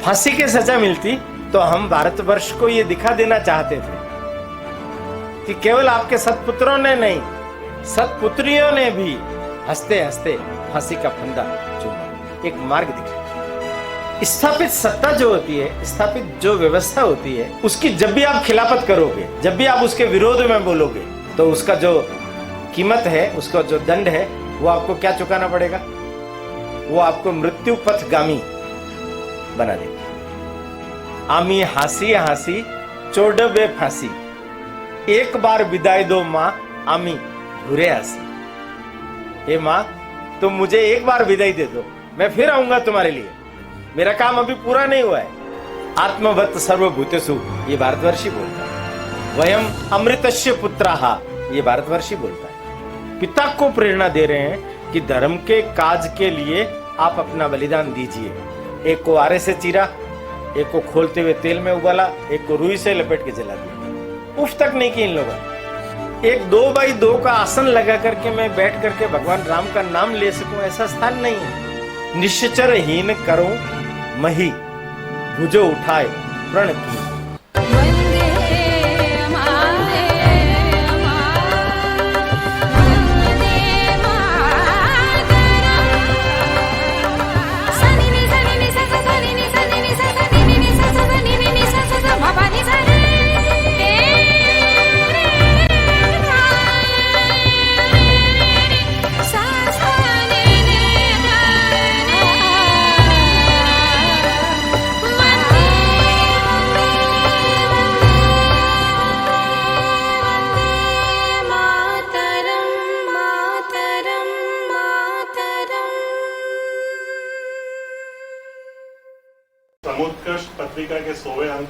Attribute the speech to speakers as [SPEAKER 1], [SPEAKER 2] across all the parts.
[SPEAKER 1] फांसी की सजा मिलती तो हम भारतवर्ष को ये दिखा देना चाहते थे कि केवल आपके सतपुत्रों ने नहीं, सतपुत्रियों ने भी हंसते हंसते फांसी का फंदा चूमा, एक मार्ग दिखा। स्थापित सत्ता जो होती है, स्थापित जो व्यवस्था होती है, उसकी जब भी आप खिलाफत करोगे, जब भी आप उसके विरोध में बोलोगे, तो उसका जो कीमत है, उसका जो दंड है, वो आपको क्या चुकाना पड़ेगा? वो आपको मृत्यु पथगामी बना देगा। आमी हासी हासी चोडबे फांसी, एक बार विदाई दो माँ आमी घुरे हंसी। हे माँ, तुम मुझे एक बार विदाई दे दो, मैं फिर आऊंगा तुम्हारे लिए, मेरा काम अभी पूरा नहीं हुआ है। आत्मवत सर्वभूतेषु, ये भारतवर्षी बोलता है। वयम अमृतस्य पुत्राहा, ये भारतवर्षी बोलता है। पिता को प्रेरणा दे रहे हैं कि धर्म के काज के लिए आप अपना बलिदान दीजिए। एक को आरे से चीरा, एक को खोलते हुए तेल में उबाला, एक को रुई से लपेट के जला दिया। उफ तक नहीं की इन लोगों ने। एक 2x2 का आसन लगा करके मैं बैठ करके भगवान राम का नाम ले सकूं, ऐसा स्थान नहीं है। निश्चर हीन करो मही, भुजो उठाए प्रण की।
[SPEAKER 2] समुत्कर्ष पत्रिका के 100वें अंक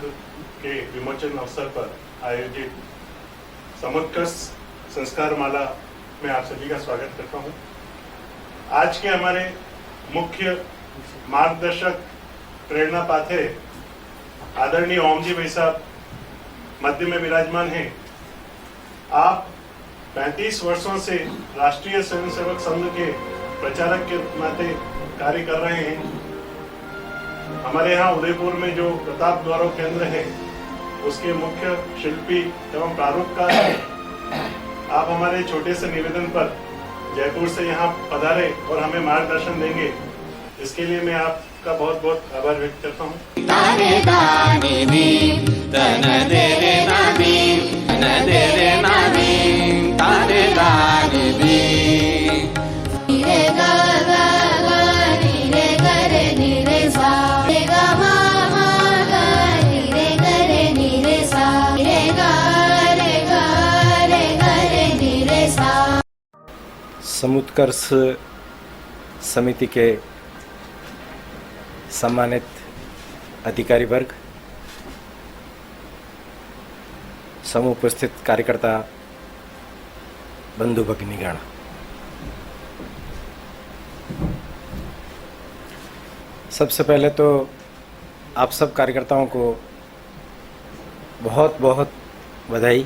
[SPEAKER 2] के विमोचन अवसर पर आयोजित समुत्कर्ष संस्कार माला में आप सभी का स्वागत करता हूं। आज के हमारे मुख्य मार्गदर्शक प्रेरणा पाथे आदरणीय ओम जी भाई साहब मध्य में विराजमान हैं। आप 35 वर्षों से राष्ट्रीय स्वयंसेवक संघ के प्रचारक के नाते कार्य कर रहे हैं। हमारे यहाँ उदयपुर में जो प्रताप द्वारो केंद्र है, उसके मुख्य शिल्पी एवं प्रारूपकार हैं। आप हमारे छोटे से निवेदन पर जयपुर से यहाँ पधारे और हमें मार्गदर्शन देंगे, इसके लिए मैं आपका बहुत बहुत आभार व्यक्त करता हूँ।
[SPEAKER 1] समुत्कर्ष समिति के सम्मानित अधिकारी वर्ग, समुपस्थित कार्यकर्ता बंधु भगिनीगण, सबसे पहले तो आप सब कार्यकर्ताओं को बहुत बहुत बधाई।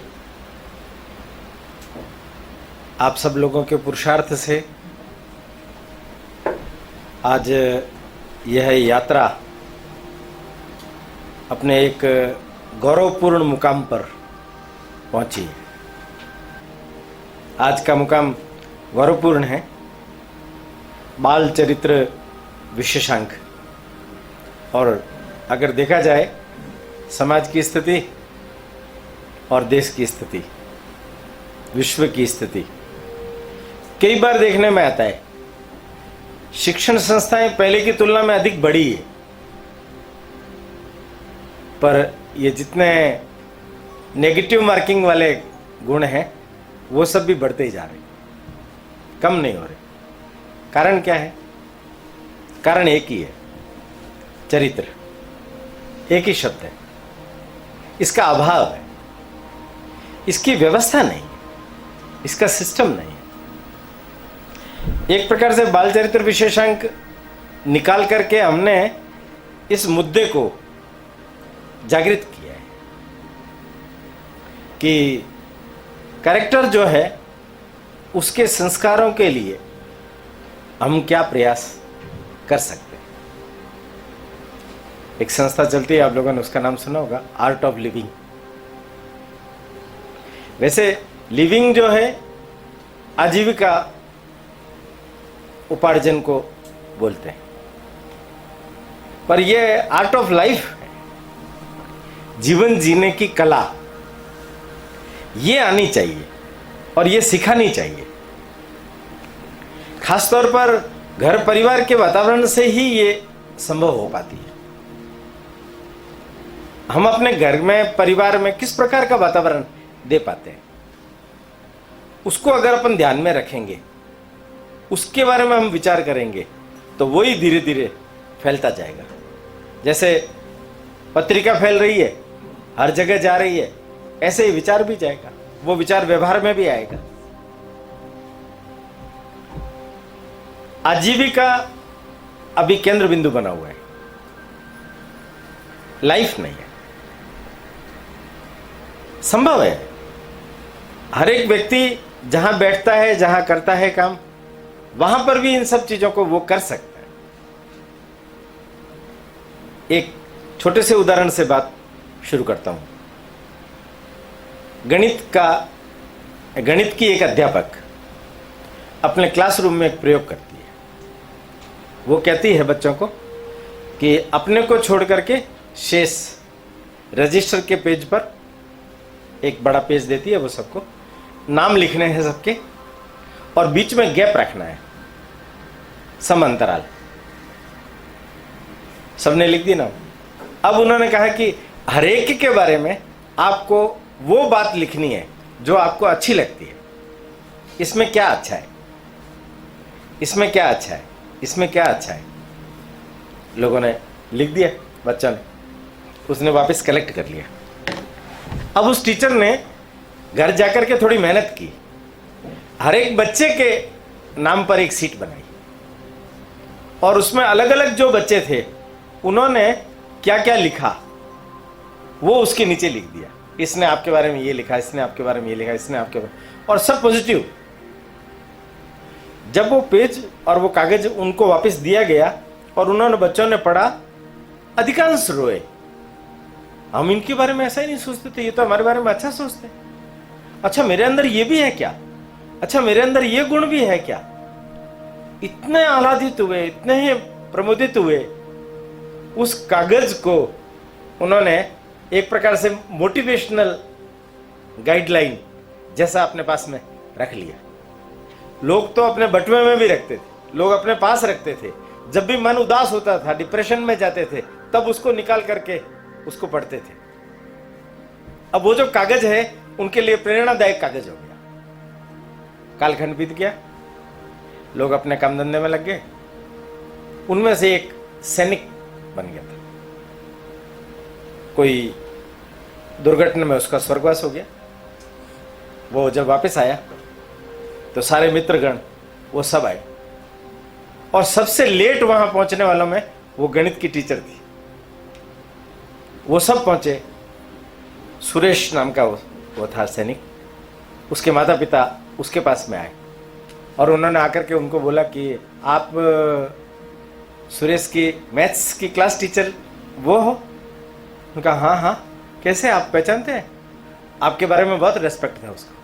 [SPEAKER 1] आप सब लोगों के पुरुषार्थ से आज यह यात्रा अपने एक गौरवपूर्ण मुकाम पर पहुंची। आज का मुकाम गौरवपूर्ण है। बाल चरित्र विशेषांक, और अगर देखा जाए समाज की स्थिति और देश की स्थिति, विश्व की स्थिति, कई बार देखने में आता है शिक्षण संस्थाएं पहले की तुलना में अधिक बढ़ी है, पर ये जितने नेगेटिव मार्किंग वाले गुण हैं वो सब भी बढ़ते ही जा रहे, कम नहीं हो रहे। कारण क्या है? कारण एक ही है, चरित्र। एक ही शब्द है, इसका अभाव है, इसकी व्यवस्था नहीं है, इसका सिस्टम नहीं है। एक प्रकार से बाल चरित्र विशेषांक निकाल करके हमने इस मुद्दे को जागृत किया है कि कैरेक्टर जो है उसके संस्कारों के लिए हम क्या प्रयास कर सकते हैं। एक संस्था चलती है, आप लोगों ने उसका नाम सुना होगा, आर्ट ऑफ लिविंग। वैसे लिविंग जो है आजीविका उपार्जन को बोलते हैं, पर यह आर्ट ऑफ लाइफ है, जीवन जीने की कला, ये आनी चाहिए और ये सिखानी चाहिए। खासतौर पर घर परिवार के वातावरण से ही ये संभव हो पाती है। हम अपने घर में, परिवार में किस प्रकार का वातावरण दे पाते हैं, उसको अगर अपन ध्यान में रखेंगे, उसके बारे में हम विचार करेंगे, तो वो ही धीरे धीरे फैलता जाएगा। जैसे पत्रिका फैल रही है, हर जगह जा रही है, ऐसे ही विचार भी जाएगा, वो विचार व्यवहार में भी आएगा। आजीविका अभी केंद्र बिंदु बना हुआ है, लाइफ नहीं है। संभव है, हर एक व्यक्ति जहां बैठता है, जहां करता है काम, वहां पर भी इन सब चीजों को वो कर सकता है। एक छोटे से उदाहरण से बात शुरू करता हूं। गणित की एक अध्यापक अपने क्लासरूम में एक प्रयोग करती है। वो कहती है बच्चों को कि अपने को छोड़ करके शेष रजिस्टर के पेज पर, एक बड़ा पेज देती है, वो सबको नाम लिखने हैं सबके, और बीच में गैप रखना है, सम अंतराल। सबने लिख दी ना। अब उन्होंने कहा कि हर एक के बारे में आपको वो बात लिखनी है जो आपको अच्छी लगती है। इसमें क्या अच्छा है, इसमें क्या अच्छा है, इसमें क्या अच्छा है। लोगों ने लिख दिया, बच्चा ने, उसने वापस कलेक्ट कर लिया। अब उस टीचर ने घर जाकर के थोड़ी मेहनत की, हर एक बच्चे के नाम पर एक सीट बनाई, और उसमें अलग अलग जो बच्चे थे उन्होंने क्या क्या लिखा वो उसके नीचे लिख दिया। इसने आपके बारे में ये लिखा, इसने आपके बारे में ये लिखा, इसने आपके बारे में, और सब पॉजिटिव। जब वो पेज और वो कागज उनको वापस दिया गया और उन्होंने, बच्चों ने पढ़ा, अधिकांश रोए। हम इनके बारे में ऐसा ही नहीं सोचते थे, ये तो हमारे बारे में अच्छा सोचते। अच्छा, मेरे अंदर ये भी है क्या? अच्छा, मेरे अंदर ये गुण भी है क्या? इतने आह्लादित हुए, इतने ही प्रमोदित हुए। उस कागज को उन्होंने एक प्रकार से मोटिवेशनल गाइडलाइन जैसा अपने पास में रख लिया। लोग तो अपने बटुए में भी रखते थे, लोग अपने पास रखते थे। जब भी मन उदास होता था, डिप्रेशन में जाते थे, तब उसको निकाल करके उसको पढ़ते थे। अब वो जो कागज है उनके लिए प्रेरणादायक कागज हो गया। कालखंड बीत गया, लोग अपने काम धंधे में लग गए। उनमें से एक सैनिक बन गया था, कोई दुर्घटना में उसका स्वर्गवास हो गया। वो जब वापस आया तो सारे मित्रगण वो सब आए, और सबसे लेट वहां पहुंचने वालों में वो गणित की टीचर थी। वो सब पहुंचे। सुरेश नाम का वो था सैनिक। उसके माता पिता उसके पास में आए और उन्होंने आकर के उनको बोला कि आप सुरेश की मैथ्स की क्लास टीचर वो हो? उनका हाँ हाँ, कैसे आप पहचानते हैं? आपके बारे में बहुत रेस्पेक्ट था उसका।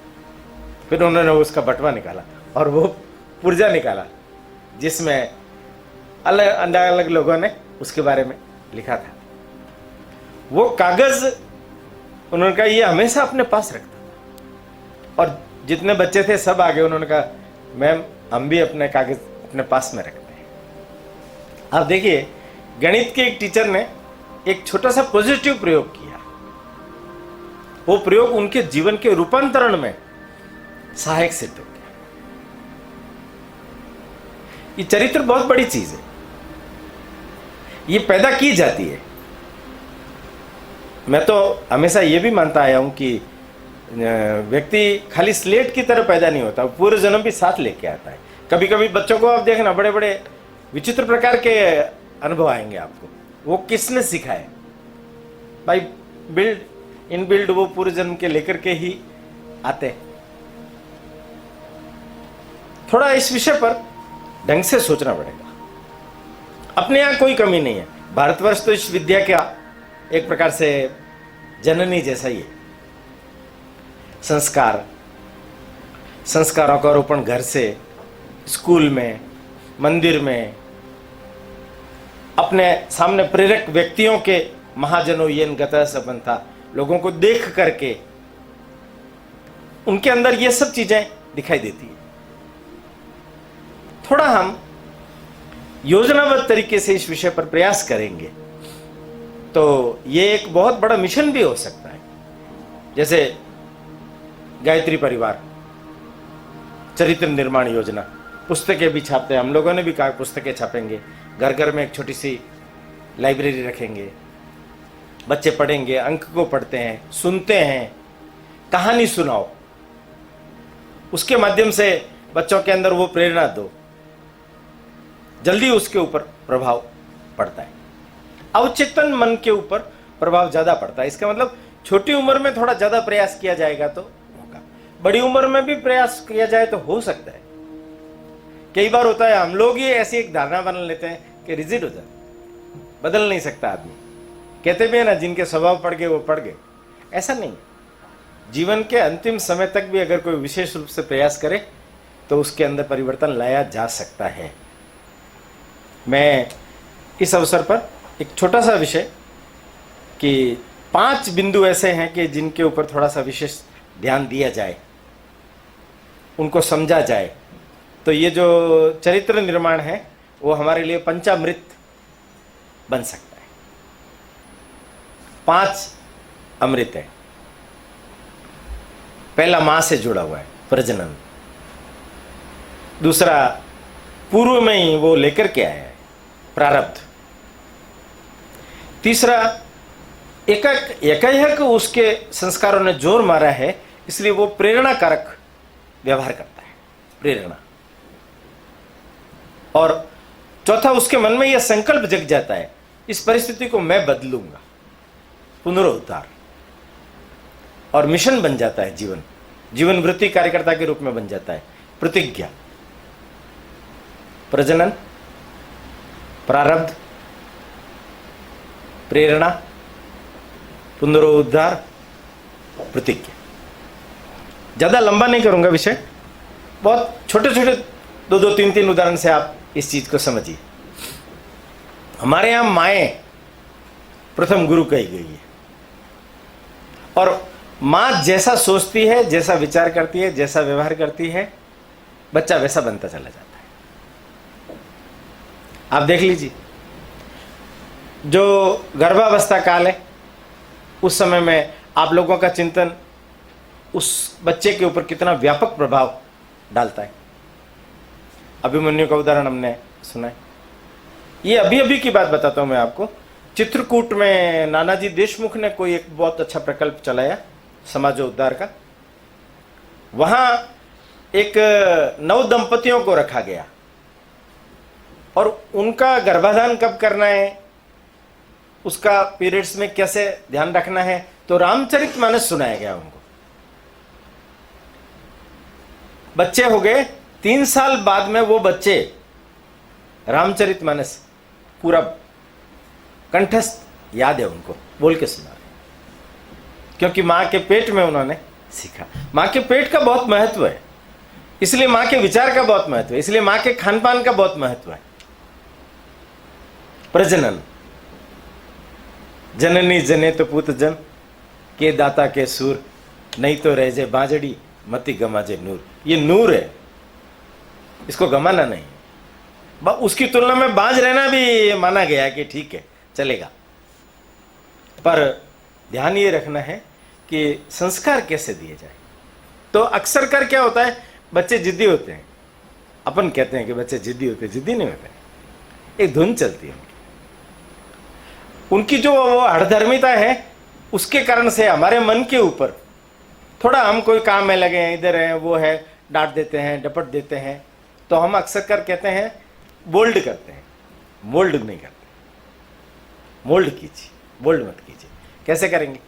[SPEAKER 1] फिर उन्होंने उसका बटवा निकाला और वो पुर्जा निकाला जिसमें अलग अलग लोगों ने उसके बारे में लिखा था। वो कागज उन्होंने कहा ये हमेशा अपने पास रखता था, और जितने बच्चे थे सब आगे। उन्होंने कहा मैम, हम भी अपने कागज अपने पास में रखते हैं। आप देखिए, गणित के एक टीचर ने एक छोटा सा पॉजिटिव प्रयोग किया। वो प्रयोग उनके जीवन के रूपांतरण में सहायक सिद्ध हो गया। ये चरित्र बहुत बड़ी चीज है, ये पैदा की जाती है। मैं तो हमेशा ये भी मानता आया हूं कि व्यक्ति खाली स्लेट की तरह पैदा नहीं होता, पूरे जन्म भी साथ लेके आता है। कभी कभी बच्चों को आप देखना, बड़े बड़े विचित्र प्रकार के अनुभव आएंगे आपको। वो किसने सिखाए भाई? बिल्ड इन बिल्ड वो पूरे जन्म के लेकर के ही आते। थोड़ा इस विषय पर ढंग से सोचना पड़ेगा। अपने यहां कोई कमी नहीं है, भारतवर्ष तो इस विद्या का एक प्रकार से जननी जैसा ही है। संस्कारों का रोपण घर से, स्कूल में, मंदिर में, अपने सामने प्रेरक व्यक्तियों के महाजनों येन गतः संपन्नता, लोगों को देख करके उनके अंदर ये सब चीजें दिखाई देती है। थोड़ा हम योजनाबद्ध तरीके से इस विषय पर प्रयास करेंगे तो ये एक बहुत बड़ा मिशन भी हो सकता है। जैसे गायत्री परिवार चरित्र निर्माण योजना, पुस्तकें भी छापते हैं, हम लोगों ने भी कहा पुस्तकें छापेंगे, घर घर में एक छोटी सी लाइब्रेरी रखेंगे, बच्चे पढ़ेंगे, अंक को पढ़ते हैं, सुनते हैं, कहानी सुनाओ, उसके माध्यम से बच्चों के अंदर वो प्रेरणा दो, जल्दी उसके ऊपर प्रभाव पड़ता है। अवचेतन मन के ऊपर प्रभाव ज्यादा पड़ता है। इसका मतलब छोटी उम्र में थोड़ा ज्यादा प्रयास किया जाएगा तो होगा, बड़ी उम्र में भी प्रयास किया जाए तो हो सकता है। कई बार होता है हम लोग ये ऐसी एक धारणा बना लेते हैं कि रिजिड हो जाए, बदल नहीं सकता आदमी, कहते भी है ना जिनके स्वभाव पड़ गए वो पड़ गए। ऐसा नहीं, जीवन के अंतिम समय तक भी अगर कोई विशेष रूप से प्रयास करे तो उसके अंदर परिवर्तन लाया जा सकता है। मैं इस अवसर पर एक छोटा सा विषय कि 5 बिंदु ऐसे हैं कि जिनके ऊपर थोड़ा सा विशेष ध्यान दिया जाए, उनको समझा जाए तो ये जो चरित्र निर्माण है वो हमारे लिए पंचामृत बन सकता है। 5 अमृत है। पहला मां से जुड़ा हुआ है, प्रजनन। दूसरा पूर्व में ही वो लेकर के आया है, प्रारब्ध। तीसरा एकाएक उसके संस्कारों ने जोर मारा है, इसलिए वो प्रेरणा कारक व्यवहार करता है, प्रेरणा। और चौथा, उसके मन में यह संकल्प जग जाता है इस परिस्थिति को मैं बदलूंगा, पुनरुद्धार। और मिशन बन जाता है, जीवन वृत्ति कार्यकर्ता के रूप में बन जाता है, प्रतिज्ञा। प्रजनन, प्रारब्ध, प्रेरणा, पुनरुद्धार, प्रतिज्ञा। ज्यादा लंबा नहीं करूंगा विषय, बहुत छोटे छोटे 2-2, 3-3 उदाहरण से आप इस चीज को समझिए। हमारे यहां माएँ प्रथम गुरु कही गई है, और मां जैसा सोचती है, जैसा विचार करती है, जैसा व्यवहार करती है, बच्चा वैसा बनता चला जाता है। आप देख लीजिए, जो गर्भावस्था काल है उस समय में आप लोगों का चिंतन उस बच्चे के ऊपर कितना व्यापक प्रभाव डालता है। अभिमन्यु का उदाहरण हमने सुना है। ये अभी अभी की बात बताता हूं मैं आपको। चित्रकूट में नानाजी देशमुख ने कोई एक बहुत अच्छा प्रकल्प चलाया समाजोद्धार का। वहां एक 9 दंपतियों को रखा गया और उनका गर्भाधान कब करना है, उसका पीरियड्स में कैसे ध्यान रखना है, तो रामचरितमानस सुनाया गया उनको। बच्चे हो गए, 3 साल बाद में वो बच्चे रामचरितमानस पूरा कंठस्थ याद है उनको, बोल के सुना रहे, क्योंकि मां के पेट में उन्होंने सीखा। मां के पेट का बहुत महत्व है, इसलिए मां के विचार का बहुत महत्व है, इसलिए मां के खान पान का बहुत महत्व है। प्रजनन, जननी जने तो पुत जन के दाता के सूर, नहीं तो रह जाए बाजड़ी मती गमाजे नूर। ये नूर है, इसको गमाना नहीं। उसकी तुलना में बाज रहना भी माना गया है कि ठीक है चलेगा, पर ध्यान ये रखना है कि संस्कार कैसे दिए जाए। तो अक्सर कर क्या होता है, बच्चे जिद्दी होते हैं। अपन कहते हैं कि बच्चे जिद्दी होते हैं, जिद्दी नहीं होते, एक धुन चलती है उनकी जो वो हठधर्मिता है, उसके कारण से हमारे मन के ऊपर थोड़ा हम कोई काम में लगे हैं, इधर है वो है, डांट देते हैं, डपट देते हैं, तो हम अक्सर कर कहते हैं बोल्ड करते हैं। मोल्ड नहीं करते, मोल्ड कीजिए, बोल्ड मत कीजिए। कैसे करेंगे?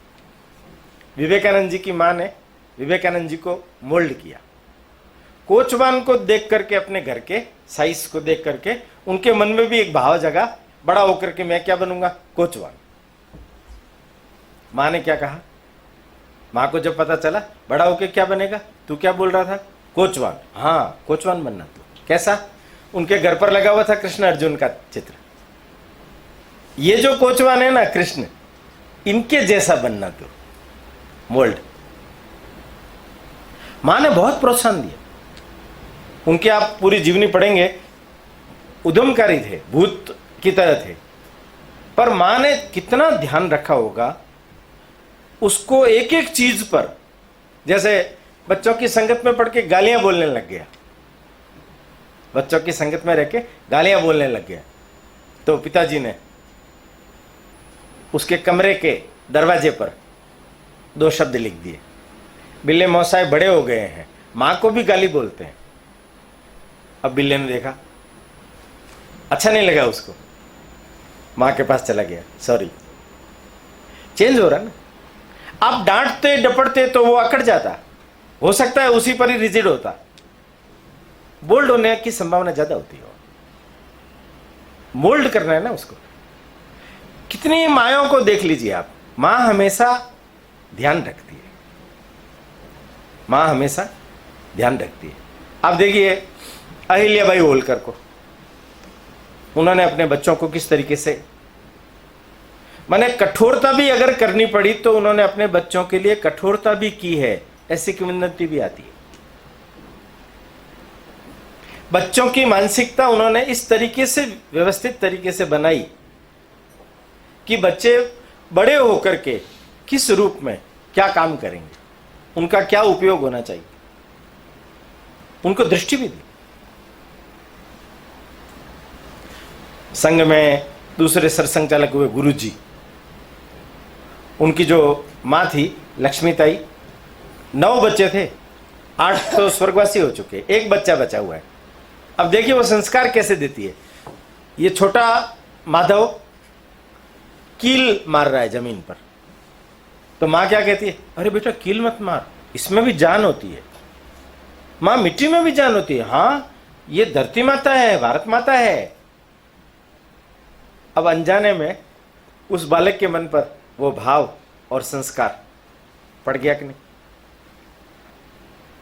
[SPEAKER 1] विवेकानंद जी की मां ने विवेकानंद जी को मोल्ड किया। कोचवान को देख करके, अपने घर के साइज को देख करके उनके मन में भी एक भाव जगा बड़ा होकर के मैं क्या बनूंगा? कोचवान। माँ ने क्या कहा? माँ को जब पता चला बड़ा होकर क्या बनेगा, तू क्या बोल रहा था? कोचवान। हाँ, कोचवान बनना तू। कैसा? उनके घर पर लगा हुआ था कृष्ण अर्जुन का चित्र। ये जो कोचवान है ना कृष्ण, इनके जैसा बनना तू, मोल्ड। मां ने बहुत प्रोत्साहन दिया। उनके आप पूरी जीवनी पढ़ेंगे, उद्यमकारी थे, भूत की तरह थे, पर मां ने कितना ध्यान रखा होगा उसको एक एक चीज पर। जैसे बच्चों की संगत में पढ़ के गालियां बोलने लग गया, बच्चों की संगत में रह के गालियां बोलने लग गया, तो पिताजी ने उसके कमरे के दरवाजे पर 2 शब्द लिख दिए, बिल्ले मौसाए बड़े हो गए हैं, मां को भी गाली बोलते हैं। अब बिल्ले ने देखा, अच्छा नहीं लगा उसको, मां के पास चला गया, सॉरी। चेंज हो रहा ना। आप डांटते डपटते तो वो अकड़ जाता, हो सकता है उसी पर ही रिजिड होता, बोल्ड होने की संभावना ज्यादा होती है। मोल्ड करना है ना उसको। कितनी मायों को देख लीजिए आप, मां हमेशा ध्यान रखती है, मां हमेशा ध्यान रखती है। आप देखिए अहिल्याबाई होलकर को, उन्होंने अपने बच्चों को किस तरीके से, माने कठोरता भी अगर करनी पड़ी तो उन्होंने अपने बच्चों के लिए कठोरता भी की है, ऐसी किंवदंती भी आती है। बच्चों की मानसिकता उन्होंने इस तरीके से व्यवस्थित तरीके से बनाई कि बच्चे बड़े होकर के किस रूप में क्या काम करेंगे, उनका क्या उपयोग होना चाहिए, उनको दृष्टि भी दी। संघ में दूसरे सरसंघचालक हुए गुरुजी, उनकी जो मां थी लक्ष्मीताई, 9 बच्चे थे, 8 तो स्वर्गवासी हो चुके, 1 बच्चा बचा हुआ है। अब देखिए वो संस्कार कैसे देती है। ये छोटा माधव कील मार रहा है जमीन पर, तो मां क्या कहती है, अरे बेटा कील मत मार, इसमें भी जान होती है। मां मिट्टी में भी जान होती है। हाँ, ये धरती माता है, भारत माता है। अब अनजाने में उस बालक के मन पर वो भाव और संस्कार पड़ गया कि नहीं?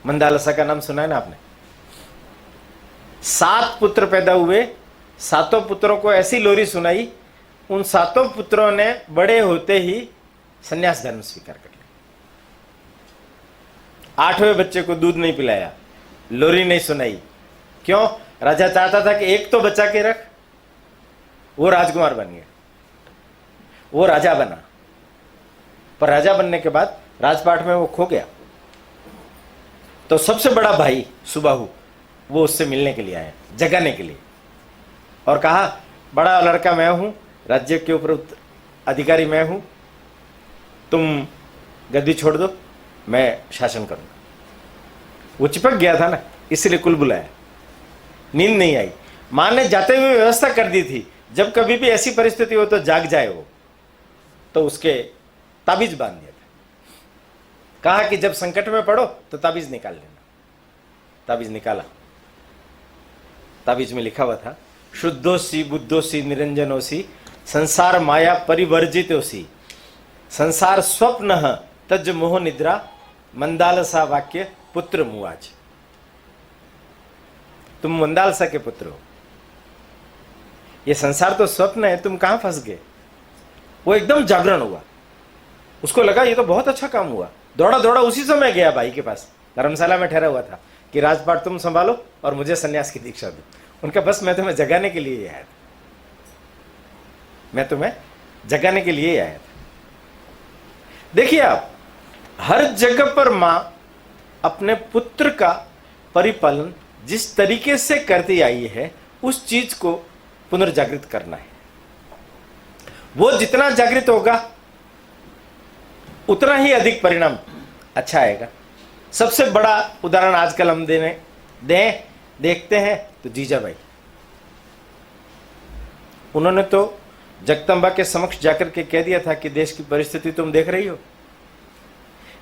[SPEAKER 1] मंदालसा का नाम सुना है ना आपने? 7 पुत्र पैदा हुए, 7 पुत्रों को ऐसी लोरी सुनाई, उन 7 पुत्रों ने बड़े होते ही संन्यास धर्म स्वीकार कर लिया। 8वें बच्चे को दूध नहीं पिलाया, लोरी नहीं सुनाई। क्यों? राजा चाहता था कि एक तो बचा के रख। वो राजकुमार बन गया, वो राजा बना, पर राजा बनने के बाद राजपाट में वो खो गया। तो सबसे बड़ा भाई सुबाहु वो उससे मिलने के लिए आया, जगाने के लिए, और कहा बड़ा लड़का मैं हूं, राज्य के ऊपर अधिकारी मैं हूं, तुम गद्दी छोड़ दो, मैं शासन करूंगा। वो चिपक गया था ना, इसलिए कुल बुलाया। नींद नहीं आई। मां ने जाते हुए व्यवस्था कर दी थी, जब कभी भी ऐसी परिस्थिति हो तो जाग जाए वो, तो उसके ताबीज बांध दिया था। कहा कि जब संकट में पड़ो तो ताबीज निकाल लेना। ताबीज निकाला। ताबीज में लिखा हुआ था, शुद्धोसी बुद्धोसी निरंजनोसी संसार माया परिवर्जितोसी संसार स्वप्न तज मोह निद्रा मंदालसा वाक्य पुत्र मुआज। तुम मंदालसा के पुत्र हो, ये संसार तो स्वप्न है, तुम कहां फंस गए। वो एकदम जागरण हुआ, उसको लगा ये तो बहुत अच्छा काम हुआ। दौड़ा दौड़ा उसी समय गया भाई के पास, धर्मशाला में ठहरा हुआ था कि राजपाट तुम संभालो और मुझे सन्यास की दीक्षा दो। उनका बस मैं तुम्हें जगाने के लिए आया था, मैं तुम्हें जगाने के लिए आया था। देखिए आप, हर जगह पर मां अपने पुत्र का परिपालन जिस तरीके से करती आई है, उस चीज को पुनर्जागृत करना है। वो जितना जागृत होगा उतना ही अधिक परिणाम अच्छा आएगा। सबसे बड़ा उदाहरण आजकल हम देखते हैं तो जीजाबाई, उन्होंने तो जगदंबा के समक्ष जाकर के कह दिया था कि देश की परिस्थिति तुम देख रही हो,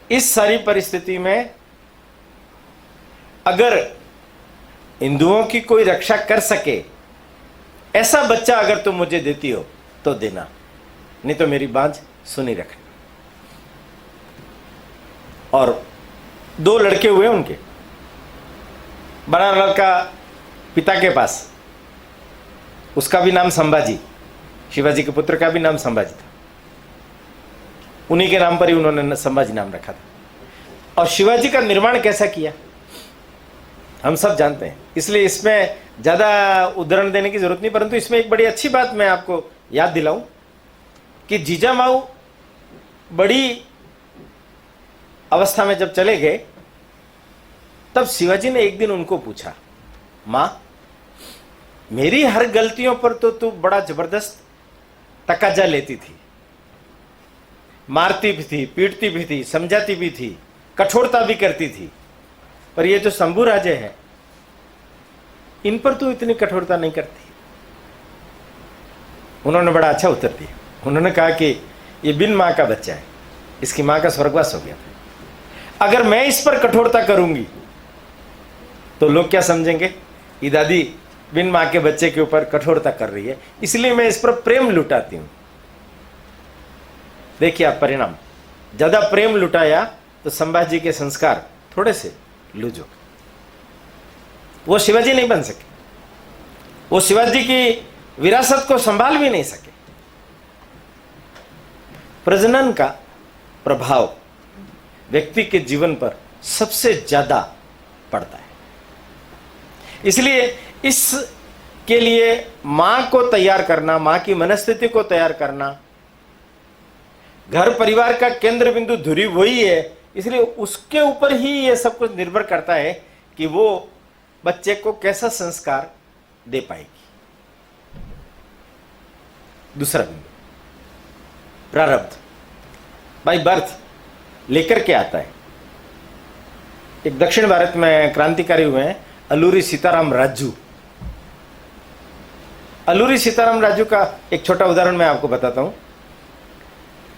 [SPEAKER 1] इस सारी परिस्थिति में अगर हिंदुओं की कोई रक्षा कर सके ऐसा बच्चा अगर तुम मुझे देती हो तो देना, नहीं तो मेरी बांझ सुनी रखना। और 2 लड़के हुए उनके। बड़ा लड़का पिता के पास, उसका भी नाम संभाजी, शिवाजी के पुत्र का भी नाम संभाजी था, उन्हीं के नाम पर ही उन्होंने संभाजी नाम रखा था। और शिवाजी का निर्माण कैसा किया हम सब जानते हैं, इसलिए इसमें ज़्यादा उदाहरण देने की जरूरत नहीं, परंतु इसमें एक बड़ी अच्छी बात मैं आपको याद दिलाऊं कि जीजामाऊ बड़ी अवस्था में जब चले गए, तब शिवाजी ने एक दिन उनको पूछा, माँ मेरी हर गलतियों पर तो तू बड़ा जबरदस्त तकाजा लेती थी, मारती भी थी, पीटती भी थी, समझाती भी थी, कठोरता भी करती थी, पर ये जो शंभू राजे हैं इन पर तू इतनी कठोरता नहीं करती। उन्होंने बड़ा अच्छा उत्तर दिया। उन्होंने कहा कि ये बिन मां का बच्चा है, इसकी मां का स्वर्गवास हो गया था, अगर मैं इस पर कठोरता करूंगी तो लोग क्या समझेंगे, ये दादी बिन मां के बच्चे के ऊपर कठोरता कर रही है, इसलिए मैं इस पर प्रेम लुटाती हूं। देखिए आप परिणाम, ज्यादा प्रेम लुटाया तो संभाजी के संस्कार थोड़े से लूज हो गए, वो शिवाजी नहीं बन सके, वो शिवाजी की विरासत को संभाल भी नहीं सके। प्रजनन का प्रभाव व्यक्ति के जीवन पर सबसे ज्यादा पड़ता है, इसलिए इसके लिए मां को तैयार करना, मां की मनस्थिति को तैयार करना, घर परिवार का केंद्र बिंदु धुरी वही है, इसलिए उसके ऊपर ही ये सब कुछ निर्भर करता है कि वो बच्चे को कैसा संस्कार दे पाएगी। दूसरा बिंदु प्रारब्ध, बाय बर्थ लेकर के आता है। एक दक्षिण भारत में क्रांतिकारी हुए हैं अलूरी सीताराम राजू। अलूरी सीताराम राजू का एक छोटा उदाहरण मैं आपको बताता हूं।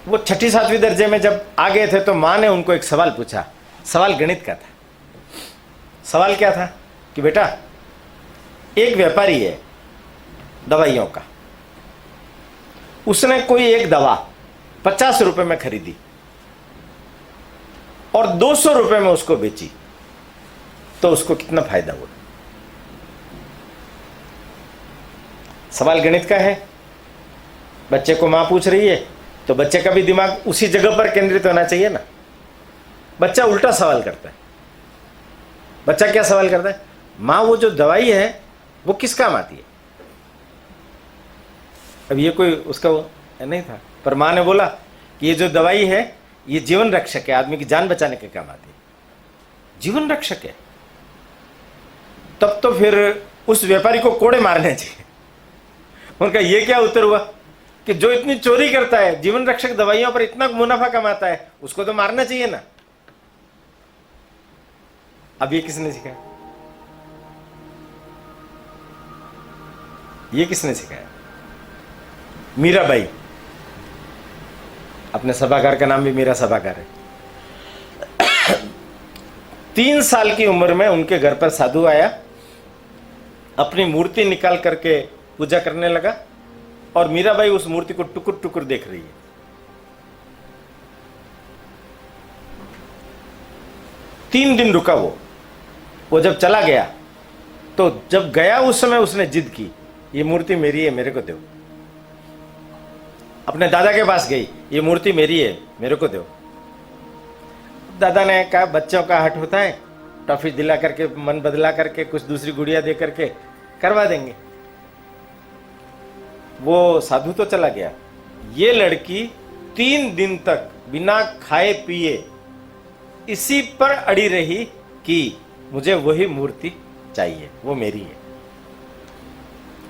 [SPEAKER 1] वो 6ठी 7वीं दर्जे में जब आ गए थे तो मां ने उनको एक सवाल पूछा, सवाल गणित का था। सवाल क्या था कि बेटा एक व्यापारी है दवाइयों का, उसने कोई एक दवा 50 रुपए में खरीदी और 200 रुपए में उसको बेची, तो उसको कितना फायदा हुआ? सवाल गणित का है, बच्चे को मां पूछ रही है तो बच्चे का भी दिमाग उसी जगह पर केंद्रित होना चाहिए ना। बच्चा उल्टा सवाल करता है। बच्चा क्या सवाल करता है, मां वो जो दवाई है वो किस काम आती है? अब ये कोई उसका नहीं था, पर मां ने बोला कि ये जो दवाई है ये जीवन रक्षक है, आदमी की जान बचाने के काम आती है। जीवन रक्षक है, तब तो फिर उस व्यापारी को कोड़े मारने चाहिए। उनका ये क्या उत्तर हुआ कि जो इतनी चोरी करता है, जीवन रक्षक दवाइयों पर इतना मुनाफा कमाता है, उसको तो मारना चाहिए ना। अब ये किसने सिखाया? ये किसने सिखाया? मीराबाई, अपने सभागार का नाम भी मीरा सभागार है। 3 साल की उम्र में उनके घर पर साधु आया, अपनी मूर्ति निकाल करके पूजा करने लगा और मीराबाई उस मूर्ति को टुकुर टुकुर देख रही है। 3 दिन रुका वो जब चला गया तो जब गया उस समय उसने जिद की, ये मूर्ति मेरी है, मेरे को दो। अपने दादा के पास गई, ये मूर्ति मेरी है, मेरे को दो। दादा ने कहा बच्चों का हट होता है, टॉफी दिला करके, मन बदला करके, कुछ दूसरी गुड़िया दे करके करवा देंगे। वो साधु तो चला गया, ये लड़की 3 दिन तक बिना खाए पिए इसी पर अड़ी रही कि मुझे वही मूर्ति चाहिए, वो मेरी है।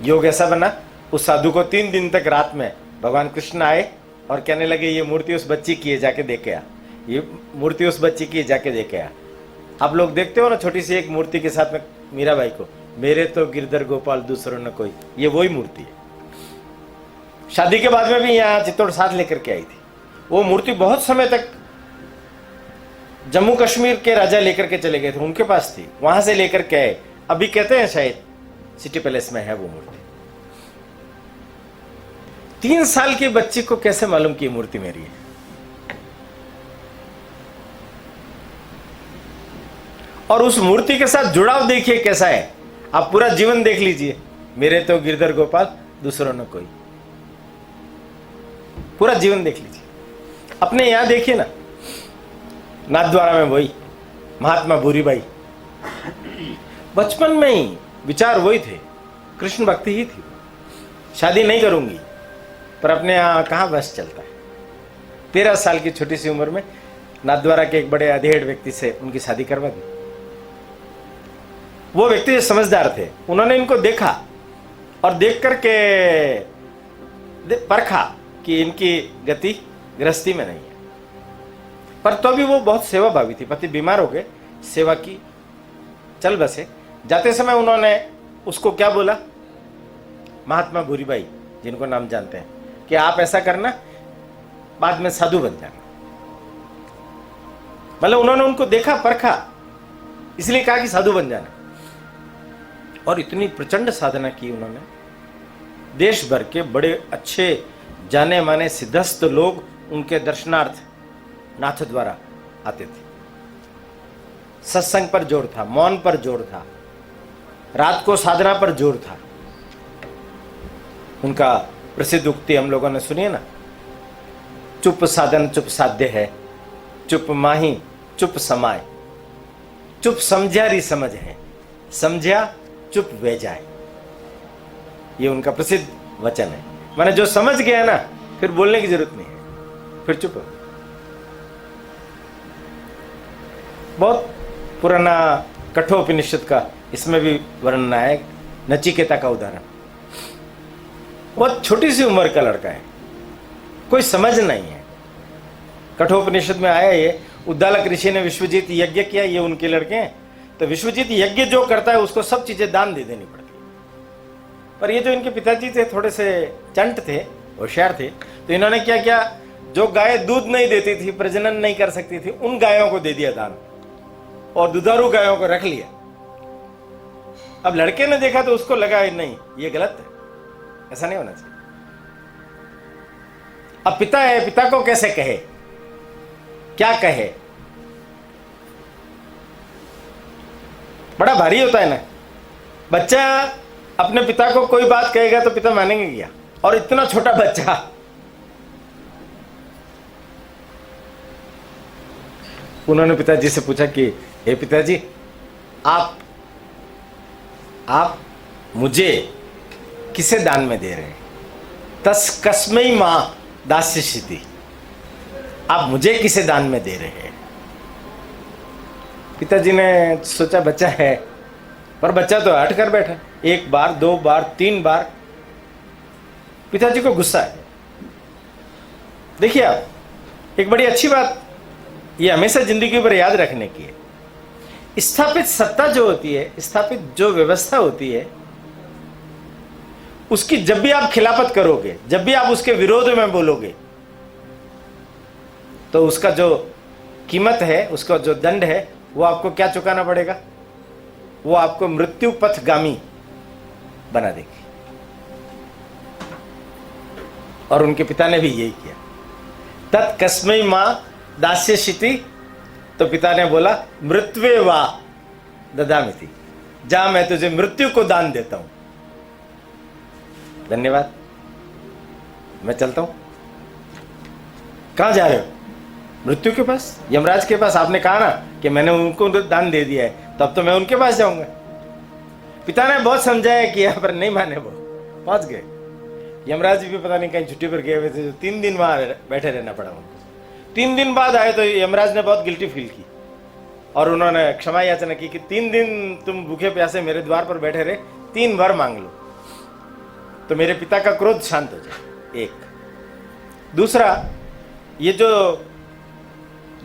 [SPEAKER 1] योग ऐसा बना, उस साधु को 3 दिन तक रात में भगवान कृष्ण आए और कहने लगे ये मूर्ति उस बच्ची की है, जाके देखे आ, ये मूर्ति उस बच्ची की है, जाके देखे आ। आप लोग देखते हो ना छोटी सी एक मूर्ति के साथ में मीराबाई को, मेरे तो गिरधर गोपाल दूसरों न कोई, ये वही मूर्ति है। शादी के बाद में भी यहाँ चित्तौड़ साथ लेकर के आई थी। वो मूर्ति बहुत समय तक जम्मू कश्मीर के राजा लेकर के चले गए थे, उनके पास थी, वहां से लेकर के आए। अभी कहते हैं शायद सिटी पैलेस में है वो मूर्ति। 3 साल की बच्ची को कैसे मालूम कि ये मूर्ति मेरी है? और उस मूर्ति के साथ जुड़ाव देखिए कैसा है। आप पूरा जीवन देख लीजिए। मेरे तो गिरधर गोपाल, दूसरों ने कोई। पूरा जीवन देख लीजिए। अपने यहां देखिए ना, नाथद्वारा में वही महात्मा भूरीबाई, बचपन में ही विचार वही थे, कृष्ण भक्ति ही थी। शादी नहीं करूंगी, पर अपने यहां कहां बस चलता है। 13 साल की छोटी सी उम्र में नाथद्वारा के एक बड़े अधेड़ व्यक्ति से उनकी शादी करवा दी। वो व्यक्ति जो समझदार थे, उन्होंने इनको देखा और देख करके परखा कि इनकी गति गृहस्थी में नहीं है। पर तो भी वो बहुत सेवा भावी थी। पति बीमार हो गए, सेवा की, चल बसे। जाते समय उन्होंने उसको क्या बोला, महात्मा भूरीबाई जिनको नाम जानते हैं, कि आप ऐसा करना, बाद में साधु बन जाना। मतलब उन्होंने उनको देखा, परखा, इसलिए कहा कि साधु बन जाना। और इतनी प्रचंड साधना की उन्होंने। देश भर के बड़े अच्छे जाने माने सिद्धस्थ लोग उनके दर्शनार्थ नाथद्वारा आते थे। सत्संग पर जोर था, मौन पर जोर था, रात को साधना पर जोर था। उनका प्रसिद्ध उक्ति हम लोगों ने सुनी है ना, चुप साधन चुप साध्य है, चुप माही चुप समाय, चुप समझारी समझ है, समझा चुप वे जाए। ये उनका प्रसिद्ध वचन है। माने जो समझ गया ना, फिर बोलने की जरूरत नहीं है, फिर चुप हो। बहुत पुराना कठोपनिषद का इसमें भी वर्णन है, नचिकेता का उदाहरण। बहुत छोटी सी उम्र का लड़का है, कोई समझ नहीं है। कठोपनिषद में आया ये, उद्दालक ऋषि ने विश्वजीत यज्ञ किया, ये उनके लड़के हैं। तो विश्वजीत यज्ञ जो करता है उसको सब चीजें दान दे देनी पड़ती है। पर ये जो इनके पिताजी थे, थोड़े से चंट थे, होशियार थे, तो इन्होंने क्या किया, जो गाय दूध नहीं देती थी, प्रजनन नहीं कर सकती थी, उन गायों को दे दिया दान, और दुधारू गायों को रख लिया। अब लड़के ने देखा तो उसको लगा नहीं, ये गलत है, ऐसा नहीं होना चाहिए। अब पिता है, पिता को कैसे कहे, क्या कहे? बड़ा भारी होता है ना। बच्चा अपने पिता को कोई बात कहेगा तो पिता मानेंगे क्या? और इतना छोटा बच्चा। उन्होंने पिताजी से पूछा कि हे पिताजी, आप मुझे किसे दान में दे रहे हैं? तस् कस्मै मां दास्यसीति, आप मुझे किसे दान में दे रहे हैं? पिताजी ने सोचा बच्चा है, पर बच्चा तो हट कर बैठा। 1 बार 2 बार 3 बार पिताजी को गुस्सा है। देखिए आप, एक बड़ी अच्छी बात ये हमेशा जिंदगी पर याद रखने की है। स्थापित सत्ता जो होती है, स्थापित जो व्यवस्था होती है, उसकी जब भी आप खिलाफत करोगे, जब भी आप उसके विरोध में बोलोगे, तो उसका जो कीमत है, उसका जो दंड है, वो आपको क्या चुकाना पड़ेगा? वो आपको मृत्यु पथगामी बना देगी। और उनके पिता ने भी यही किया। तत्कस्मै मां दास्यसीति, तो पिता ने बोला मृत्वे वा ददामिति, जा मैं तुझे मृत्यु को दान देता हूं। धन्यवाद, मैं चलता हूं। कहां जा रहे हो? मृत्यु के पास, यमराज के पास। आपने कहा ना कि मैंने उनको दान दे दिया है, तब तो मैं उनके पास जाऊंगा। पिता ने बहुत समझाया किया, पर नहीं माने। वो पहुंच गए। यमराज भी पता नहीं कहीं छुट्टी पर गए हुए थे, जो 3 दिन वहां बैठे रहना पड़ा उनको। 3 दिन बाद आए तो यमराज ने बहुत गिल्टी फील की और उन्होंने क्षमा याचना की कि 3 दिन तुम भूखे प्यासे मेरे द्वार पर बैठे रहे, 3 वर मांग लो तो मेरे पिता का क्रोध शांत हो जाए। एक दूसरा, ये जो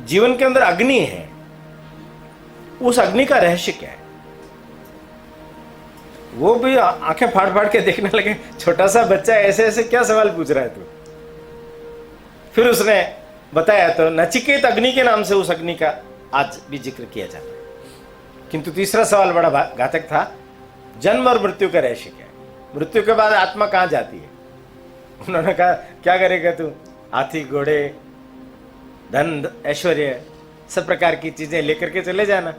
[SPEAKER 1] जीवन के अंदर अग्नि है, उस अग्नि का रहस्य क्या है? वो भी आंखें फाड़ फाड़ के देखने लगे, छोटा सा बच्चा ऐसे ऐसे क्या सवाल पूछ रहा है तू? फिर उसने बताया, तो नचिकेत अग्नि के नाम से उस अग्नि का आज भी जिक्र किया जाता है। किंतु तीसरा सवाल बड़ा घातक था, जन्म और मृत्यु का रहस्य क्या है? मृत्यु के बाद आत्मा कहां जाती है? उन्होंने कहा क्या करेगा तू, हाथी घोड़े धन ऐश्वर्य सब प्रकार की चीजें लेकर के चले जाना,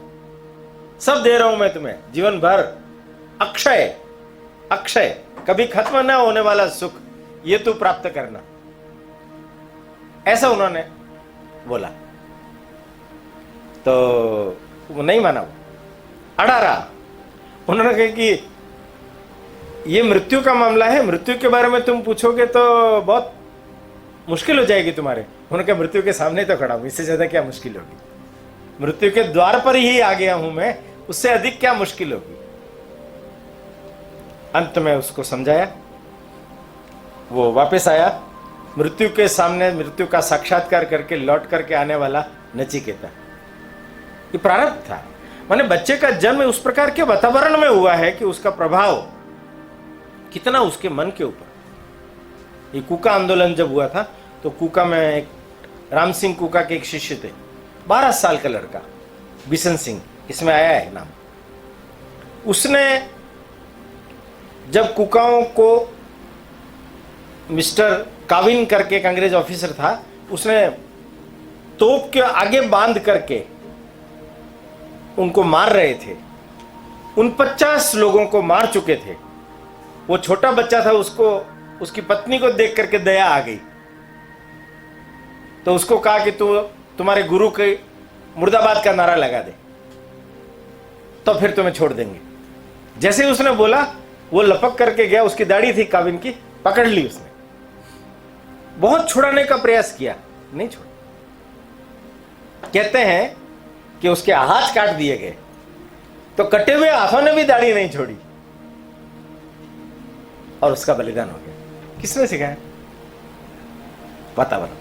[SPEAKER 1] सब दे रहा हूं मैं तुम्हें जीवन भर, अक्षय अक्षय कभी खत्म ना होने वाला सुख ये तू प्राप्त करना, ऐसा उन्होंने बोला। तो वो नहीं माना, वो अड़ा रहा। उन्होंने कहा कि ये मृत्यु का मामला है, मृत्यु के बारे में तुम पूछोगे तो बहुत मुश्किल हो जाएगी तुम्हारे। उन्होंने कहा मृत्यु के सामने तो खड़ा हूं, इससे ज्यादा क्या मुश्किल होगी, मृत्यु के द्वार पर ही आ गया हूं मैं, उससे अधिक क्या मुश्किल होगी। अंत में उसको समझाया, वो वापस आया, मृत्यु के सामने मृत्यु का साक्षात्कार करके लौट करके आने वाला नचिकेता। ये प्रारब्ध था। माने बच्चे का जन्म उस प्रकार के वातावरण में हुआ है कि उसका प्रभाव कितना उसके मन के ऊपर। ये कूका आंदोलन जब हुआ था तो कूका में एक राम सिंह कूका के एक शिष्य थे, 12 साल का लड़का, बिशन सिंह इसमें आया है नाम। उसने जब कुकाओं को मिस्टर काविन करके एक अंग्रेज ऑफिसर था, उसने तोप के आगे बांध करके उनको मार रहे थे, उन 50 लोगों को मार चुके थे। वो छोटा बच्चा था, उसको उसकी पत्नी को देख करके दया आ गई, तो उसको कहा कि तुम्हारे गुरु के मुर्दाबाद का नारा लगा दे तो फिर तुम्हें छोड़ देंगे। जैसे ही उसने बोला वो लपक करके गया, उसकी दाढ़ी थी काविन की, पकड़ ली उसने, बहुत छुड़ाने का प्रयास किया, नहीं छोड़ा। कहते हैं कि उसके हाथ काट दिए गए, तो कटे हुए हाथों ने भी दाढ़ी नहीं छोड़ी और उसका बलिदान हो गया। किसने सिखाया? वातावरण,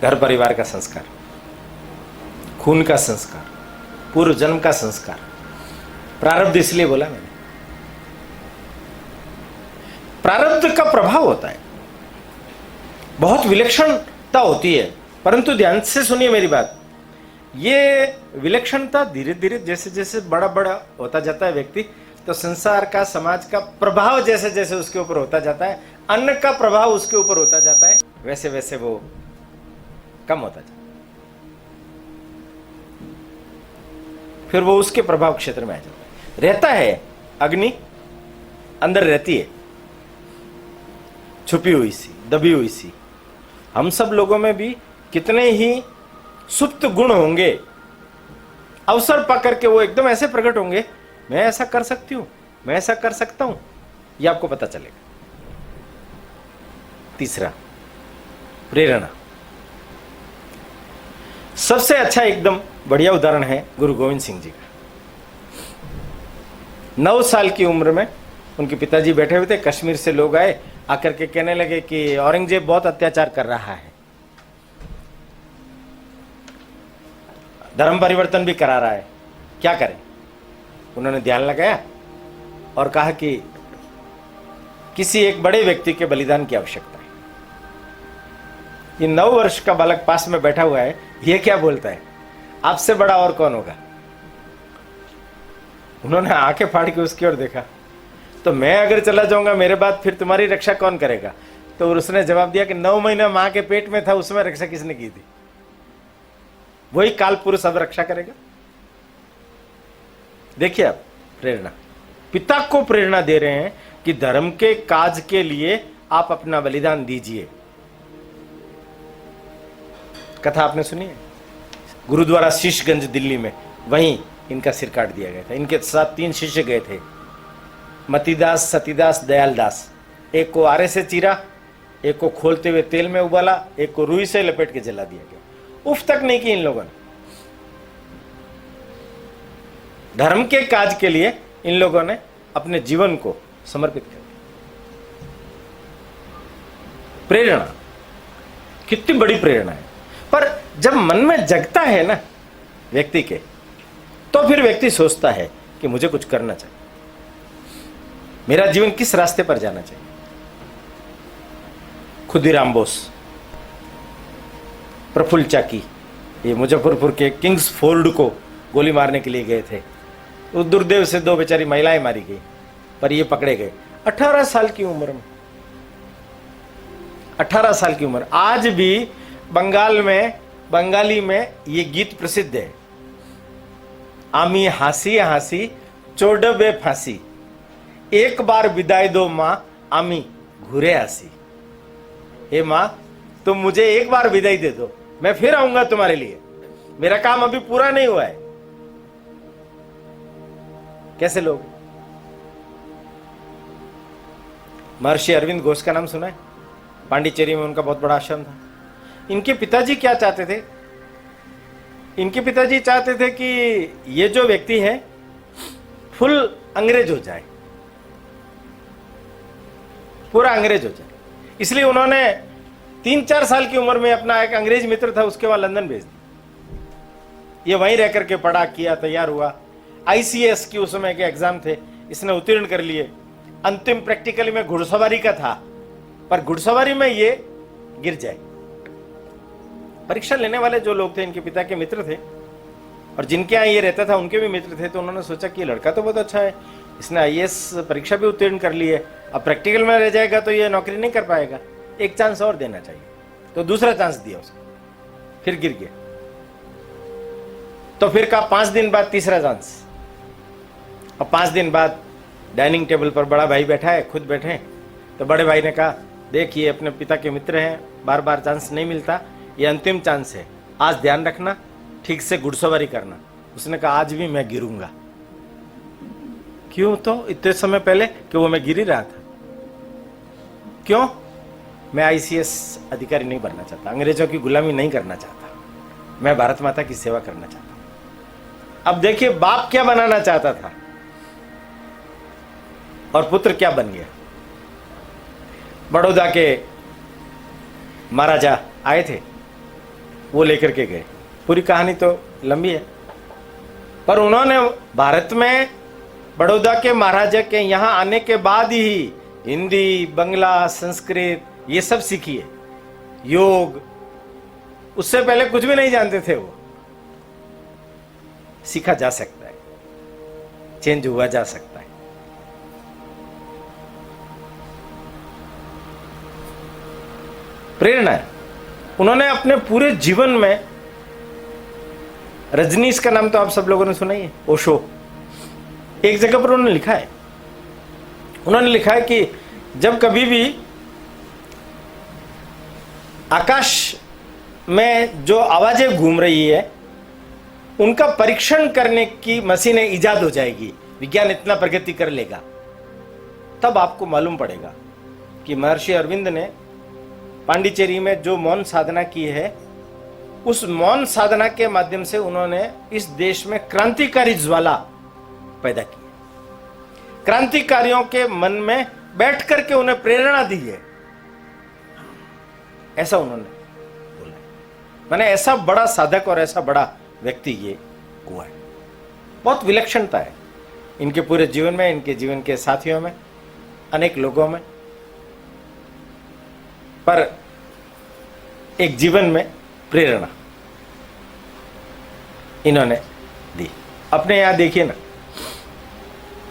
[SPEAKER 1] घर परिवार का संस्कार, खून का संस्कार, पूर्व जन्म का संस्कार, प्रारब्ध। इसलिए बोला मैंने, प्रारब्ध का प्रभाव होता है, बहुत विलक्षणता होती है। परंतु ध्यान से सुनिए मेरी बात, ये विलक्षणता धीरे धीरे जैसे जैसे बड़ा बड़ा होता जाता है व्यक्ति, तो संसार का, समाज का प्रभाव जैसे जैसे उसके ऊपर होता जाता है, अन्न का प्रभाव उसके ऊपर होता जाता है, वैसे वैसे वो कम होता जाता है। फिर वो उसके प्रभाव क्षेत्र में आ जाता है। रहता है अग्नि, अंदर रहती है छुपी हुई सी, दबी हुई सी। हम सब लोगों में भी कितने ही सुप्त गुण होंगे, अवसर पाकर के वो एकदम ऐसे प्रकट होंगे, मैं ऐसा कर सकती हूं, मैं ऐसा कर सकता हूं, ये आपको पता चलेगा। तीसरा, प्रेरणा। सबसे अच्छा एकदम बढ़िया उदाहरण है गुरु गोविंद सिंह जी का। 9 साल की उम्र में उनके पिताजी बैठे हुए थे, कश्मीर से लोग आए, आकर के कहने लगे कि औरंगजेब बहुत अत्याचार कर रहा है, धर्म परिवर्तन भी करा रहा है, क्या करें। उन्होंने ध्यान लगाया और कहा कि किसी एक बड़े व्यक्ति के बलिदान की आवश्यकता है। ये 9 वर्ष का बालक पास में बैठा हुआ है, ये क्या बोलता है, आपसे बड़ा और कौन होगा। उन्होंने आंखें फाड़ के उसकी ओर देखा, तो मैं अगर चला जाऊंगा मेरे बाद फिर तुम्हारी रक्षा कौन करेगा। तो उसने जवाब दिया कि 9 महीना मां के पेट में था, उसमें रक्षा किसने की थी, वही काल पुरुष अब रक्षा करेगा। देखिए आप, प्रेरणा, पिता को प्रेरणा दे रहे हैं कि धर्म के काज के लिए आप अपना बलिदान दीजिए। कथा आपने सुनी है, गुरुद्वारा शीशगंज दिल्ली में, वहीं इनका सिर काट दिया गया था। इनके साथ 3 शिष्य गए थे, मतीदास, सतीदास, दयालदास। एक को आरे से चीरा, एक को खोलते हुए तेल में उबाला, एक को रुई से लपेट के जला दिया गया। उफ तक नहीं की इन लोगों ने। धर्म के काज के लिए इन लोगों ने अपने जीवन को समर्पित कर दिया। प्रेरणा कितनी बड़ी प्रेरणा है। पर जब मन में जगता है ना व्यक्ति के, तो फिर व्यक्ति सोचता है कि मुझे कुछ करना चाहिए, मेरा जीवन किस रास्ते पर जाना चाहिए। खुदीराम बोस, प्रफुल्ल चाकी, ये मुजफ्फरपुर के किंग्स फोर्ड को गोली मारने के लिए गए थे। उस दुर्दैव से 2 बेचारी महिलाएं मारी गई, पर ये पकड़े गए 18 साल की उम्र में। 18 साल की उम्र। आज भी बंगाली में ये गीत प्रसिद्ध है, आमी हासी हासी चोडबे फांसी, एक बार विदाई दो माँ आमी घूरे आसी। हे माँ, तुम मुझे एक बार विदाई दे दो, मैं फिर आऊंगा तुम्हारे लिए, मेरा काम अभी पूरा नहीं हुआ है। कैसे लोग? महर्षि अरविंद घोष का नाम सुना है? पांडिचेरी में उनका बहुत बड़ा आश्रम था। इनके पिताजी क्या चाहते थे? इनके पिताजी चाहते थे कि ये जो व्यक्ति है फुल अंग्रेज हो जाए, पूरा अंग्रेज हो जाए। इसलिए उन्होंने 3-4 साल की उम्र में अपना एक अंग्रेज मित्र था, उसके वहां लंदन भेज दिया। ये वहीं रह करके पढ़ा किया, तैयार हुआ। ICS की उस समय के एग्जाम थे, इसने उत्तीर्ण कर लिए। अंतिम प्रैक्टिकली में घुड़सवारी का था, पर घुड़सवारी में ये गिर जाए। परीक्षा लेने वाले जो लोग थे इनके पिता के मित्र थे, और जिनके यहाँ ये रहता था उनके भी मित्र थे। तो उन्होंने सोचा कि लड़का तो बहुत अच्छा है, इसने IAS परीक्षा भी उत्तीर्ण कर ली है, अब प्रैक्टिकल में रह जाएगा तो ये नौकरी नहीं कर पाएगा, एक चांस और देना चाहिए। तो दूसरा चांस दिया उसको, फिर गिर गया। तो फिर कहा 5 दिन बाद तीसरा चांस। और 5 दिन बाद डाइनिंग टेबल पर बड़ा भाई बैठा है, खुद बैठे हैं। तो बड़े भाई ने कहा, देख ये अपने पिता के मित्र हैं, बार बार चांस नहीं मिलता, ये अंतिम चांस है, आज ध्यान रखना, ठीक से घुड़सवारी करना। उसने कहा आज भी मैं गिरूंगा। क्यों? तो इतने समय पहले कि वो मैं गिर ही रहा था। क्यों? मैं ICS अधिकारी नहीं बनना चाहता, अंग्रेजों की गुलामी नहीं करना चाहता, मैं भारत माता की सेवा करना चाहता हूं। अब देखिए बाप क्या बनाना चाहता था और पुत्र क्या बन गया। बड़ौदा के महाराजा आए थे, वो लेकर के गए। पूरी कहानी तो लंबी है, पर उन्होंने भारत में बड़ौदा के महाराजा के यहां आने के बाद ही हिंदी, बंगला, संस्कृत ये सब सीखी है, योग। उससे पहले कुछ भी नहीं जानते थे वो। सीखा जा सकता है, चेंज हुआ जा सकता है। प्रेरणा है। उन्होंने अपने पूरे जीवन में, रजनीश का नाम तो आप सब लोगों ने सुना ही है, ओशो। एक जगह पर उन्होंने लिखा है कि जब कभी भी आकाश में जो आवाजें घूम रही है उनका परीक्षण करने की मशीनें इजाद हो जाएगी, विज्ञान इतना प्रगति कर लेगा, तब आपको मालूम पड़ेगा कि महर्षि अरविंद ने पांडिचेरी में जो मौन साधना की है, उस मौन साधना के माध्यम से उन्होंने इस देश में क्रांतिकारी ज्वाला पैदा की। क्रांतिकारियों के मन में बैठ करके उन्हें प्रेरणा दी है, ऐसा उन्होंने बोला। मैंने ऐसा बड़ा साधक और ऐसा बड़ा व्यक्ति ये हुआ है। बहुत विलक्षणता है इनके पूरे जीवन में, इनके जीवन के साथियों में, अनेक लोगों में, पर एक जीवन में प्रेरणा इन्होंने दी। अपने यहां देखिए ना,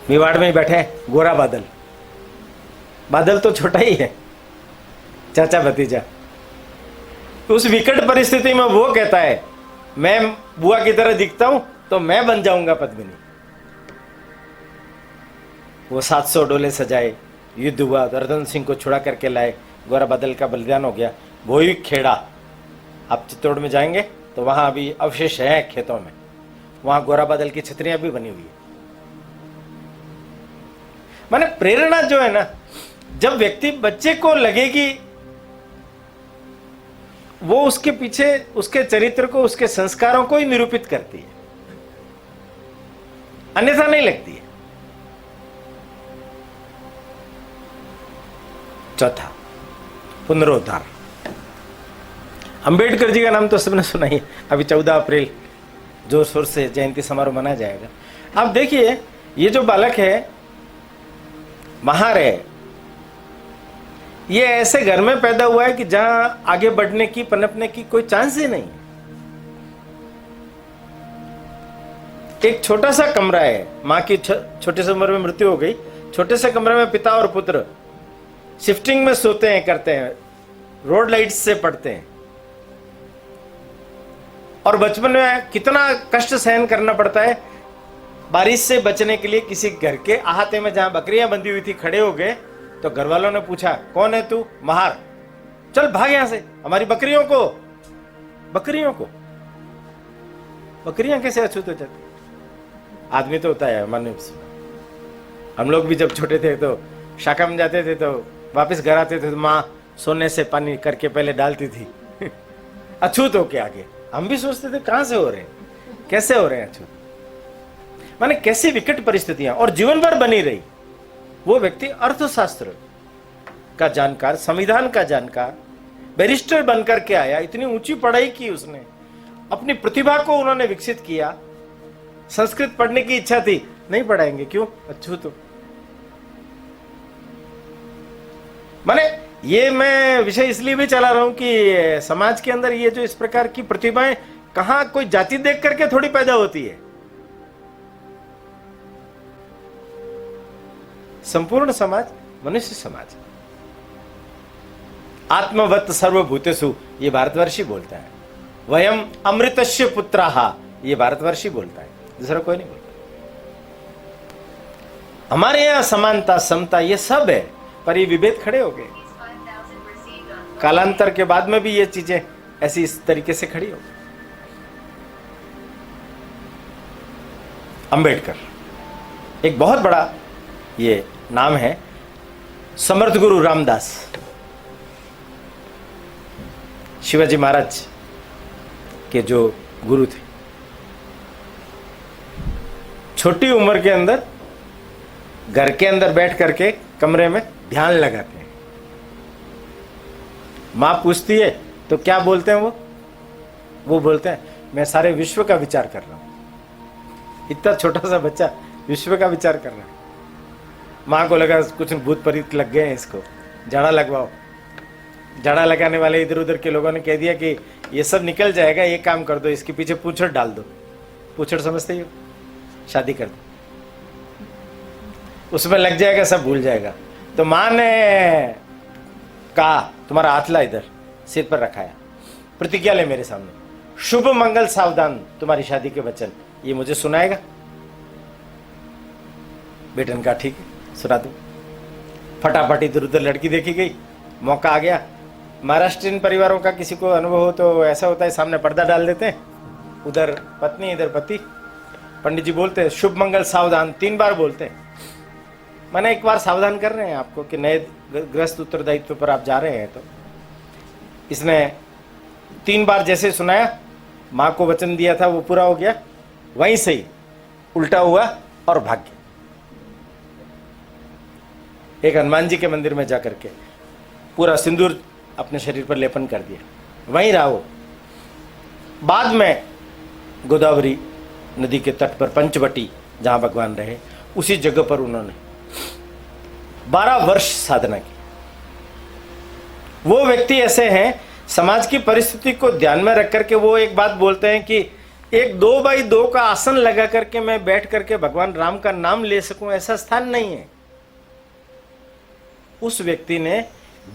[SPEAKER 1] मेवाड़ में बैठे हैं गोरा बादल। बादल तो छोटा ही है, चाचा भतीजा। उस विकट परिस्थिति में वो कहता है मैं बुआ की तरह दिखता हूं तो मैं बन जाऊंगा पद्मिनी। वो 700 डोले सजाए, युद्ध हुआ, दर्दन सिंह को छुड़ा करके लाए, गोरा बादल का बलिदान हो गया। भोई खेड़ा, आप चित्तौड़ में जाएंगे तो वहां अभी अवशेष है खेतों में, वहां गोरा बादल की छतरियां भी बनी हुई है। माने प्रेरणा जो है ना, जब व्यक्ति बच्चे को लगेगी, वो उसके पीछे उसके चरित्र को, उसके संस्कारों को ही निरूपित करती है, अन्यथा नहीं लगती है। चौथा, पुनरुद्धार। अंबेडकर जी का नाम तो सबने सुना ही। अभी 14 अप्रैल जोर शोर से जयंती समारोह मनाया जाएगा। आप देखिए, ये जो बालक है महार है, ये ऐसे घर में पैदा हुआ है कि जहां आगे बढ़ने की, पनपने की कोई चांस ही नहीं। एक छोटा सा कमरा है, मां की छोटे से उम्र में मृत्यु हो गई। छोटे से कमरे में पिता और पुत्र शिफ्टिंग में सोते हैं, करते हैं, रोड लाइट्स से पढ़ते हैं, और बचपन में कितना कष्ट सहन करना पड़ता है बारिश से बचने के लिए। किसी घर के अहाते में जहां बकरियां बंधी हुई थी खड़े हो गए, तो घर वालों ने पूछा कौन है तू? महार, चल भाग यहां से, हमारी बकरियों को। बकरियां कैसे अछूत हो जाती? आदमी तो होता है मनुष्य। हम लोग भी जब छोटे थे तो शाखा में जाते थे, तो वापस घर आते थे तो माँ सोने से पानी करके पहले डालती थी अछूत होके आगे। हम भी सोचते थे कहां से हो रहे हैं, कैसे हो रहे हैं अछूत। माने कैसी विकट परिस्थितियां, और जीवन भर बनी रही। वो व्यक्ति अर्थशास्त्र का जानकार, संविधान का जानकार, बैरिस्टर बनकर के आया, इतनी ऊंची पढ़ाई की उसने, अपनी प्रतिभा को उन्होंने विकसित किया। संस्कृत पढ़ने की इच्छा थी, नहीं पढ़ाएंगे, क्यों? अछूत हो। माने ये मैं विषय इसलिए भी चला रहा हूं कि समाज के अंदर ये जो इस प्रकार की प्रतिभाएं कहां कोई जाति देख करके थोड़ी पैदा होती है। संपूर्ण समाज मनुष्य समाज। आत्मवत सर्वभूतेषु, ये भारतवर्षी बोलता है। वयम अमृतस्य पुत्राः, ये भारतवर्षी बोलता है, दूसरा कोई नहीं बोलता। हमारे यहां समानता, समता, ये सब है, पर ये विभेद खड़े हो गए। कालांतर के बाद में भी ये चीजें ऐसी इस तरीके से खड़ी हो गई। अंबेडकर एक बहुत बड़ा ये नाम है। समर्थ गुरु रामदास, शिवाजी महाराज के जो गुरु थे, छोटी उम्र के अंदर घर के अंदर बैठ करके कमरे में ध्यान लगाते हैं। मां पूछती है तो क्या बोलते हैं वो बोलते हैं मैं सारे विश्व का विचार कर रहा हूं। इतना छोटा सा बच्चा विश्व का विचार कर रहा है। मां को लगा कुछ भूत प्रेत लग गए हैं, इसको झाड़ा लगवाओ। झाड़ा लगाने वाले इधर उधर के लोगों ने कह दिया कि ये सब निकल जाएगा, ये काम कर दो, इसके पीछे पूछड़ डाल दो। पूछड़ समझते ही हो, शादी कर दो, उसमें लग जाएगा, सब भूल जाएगा। तो मां ने कहा तुम्हारा हाथ ला, इधर सिर पर रखाया, प्रतिज्ञा ले मेरे सामने, शुभ मंगल सावधान, तुम्हारी शादी के वचन ये मुझे सुनाएगा। बेटन का ठीक है, सुना दो। फटाफट इधर उधर लड़की देखी गई, मौका आ गया। महाराष्ट्रीयन परिवारों का किसी को अनुभव हो तो ऐसा होता है, सामने पर्दा डाल देते हैं, उधर पत्नी इधर पति। पंडित जी बोलते हैं शुभ मंगल सावधान, 3 बार बोलते हैं। मैंने एक बार सावधान कर रहे हैं आपको कि नए गृहस्थ उत्तरदायित्व पर आप जा रहे हैं। तो इसने 3 बार जैसे सुनाया, माँ को वचन दिया था वो पूरा हो गया, वहीं से ही उल्टा हुआ और भाग गया। एक हनुमान जी के मंदिर में जाकर के पूरा सिंदूर अपने शरीर पर लेपन कर दिया, वहीं रहा वो। बाद में गोदावरी नदी के तट पर पंचवटी जहां भगवान रहे, उसी जगह पर उन्होंने 12 वर्ष साधना की। वो व्यक्ति ऐसे हैं, समाज की परिस्थिति को ध्यान में रख करके वो एक बात बोलते हैं कि एक 2x2 का आसन लगा करके मैं बैठ करके भगवान राम का नाम ले सकूं, ऐसा स्थान नहीं है। उस व्यक्ति ने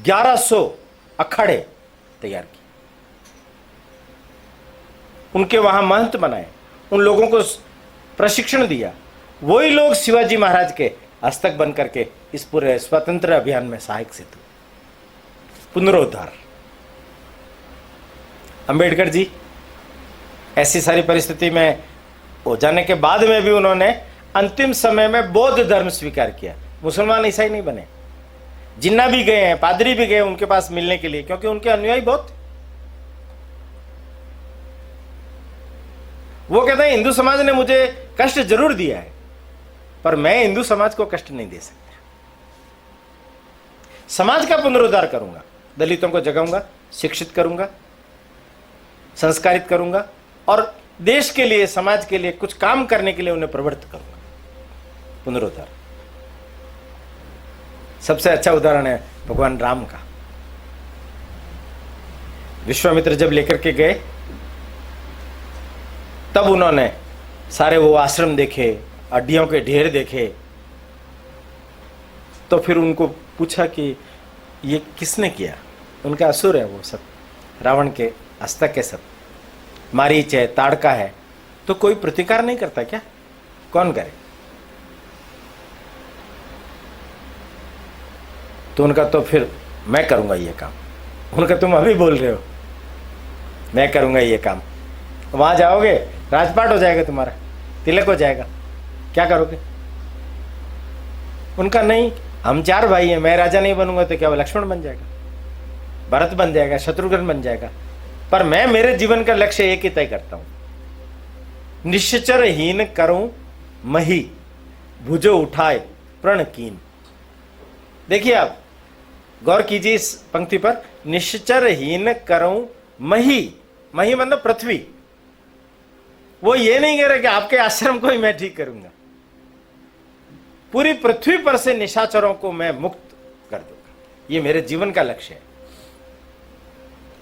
[SPEAKER 1] 1100 अखाड़े तैयार किए, उनके वहां महंत बनाए, उन लोगों को प्रशिक्षण दिया। वही लोग शिवाजी महाराज के हस्तक बन करके इस पूरे स्वतंत्र अभियान में सहायक सिद्ध हुए। पुनरुद्धार। अंबेडकर जी ऐसी सारी परिस्थिति में हो जाने के बाद में भी उन्होंने अंतिम समय में बौद्ध धर्म स्वीकार किया। मुसलमान ईसाई नहीं बने। जिन्ना भी गए हैं, पादरी भी गए उनके पास मिलने के लिए, क्योंकि उनके अनुयायी बहुत। वो कहते हैं हिंदू समाज ने मुझे कष्ट जरूर दिया है, पर मैं हिंदू समाज को कष्ट नहीं दे सकता। समाज का पुनरुद्धार करूंगा, दलितों को जगाऊंगा, शिक्षित करूंगा, संस्कारित करूंगा, और देश के लिए, समाज के लिए कुछ काम करने के लिए उन्हें प्रवृत्त करूंगा। पुनरुद्धार सबसे अच्छा उदाहरण है भगवान राम का। विश्वामित्र जब लेकर के गए, तब उन्होंने सारे वो आश्रम देखे, हड्डियों के ढेर देखे। तो फिर उनको पूछा कि ये किसने किया? उनका असुर है वो सब, रावण के हस्तक है सब, मारीच है, ताड़का है, तो कोई प्रतिकार नहीं करता क्या? कौन करे? तो उनका तो फिर मैं करूंगा ये काम, उनका तुम अभी बोल रहे हो मैं करूंगा ये काम, वहां जाओगे राजपाट हो जाएगा, तुम्हारा तिलक हो जाएगा, क्या करोगे? उनका नहीं, हम 4 भाई हैं, मैं राजा नहीं बनूंगा तो क्या वो लक्ष्मण बन जाएगा, भरत बन जाएगा, शत्रुघ्न बन जाएगा, पर मैं मेरे जीवन का लक्ष्य एक ही तय करता हूं, निश्चर हीन करूं मही, भुजो उठाए प्रण कीन। देखिए आप गौर कीजिए इस पंक्ति पर, निश्चर हीन करूं मही, मही मतलब पृथ्वी। वो ये नहीं कह रहे कि आपके आश्रम को ही मैं ठीक करूंगा, पूरी पृथ्वी पर से निशाचरों को मैं मुक्त कर दूंगा। ये मेरे जीवन का लक्ष्य है,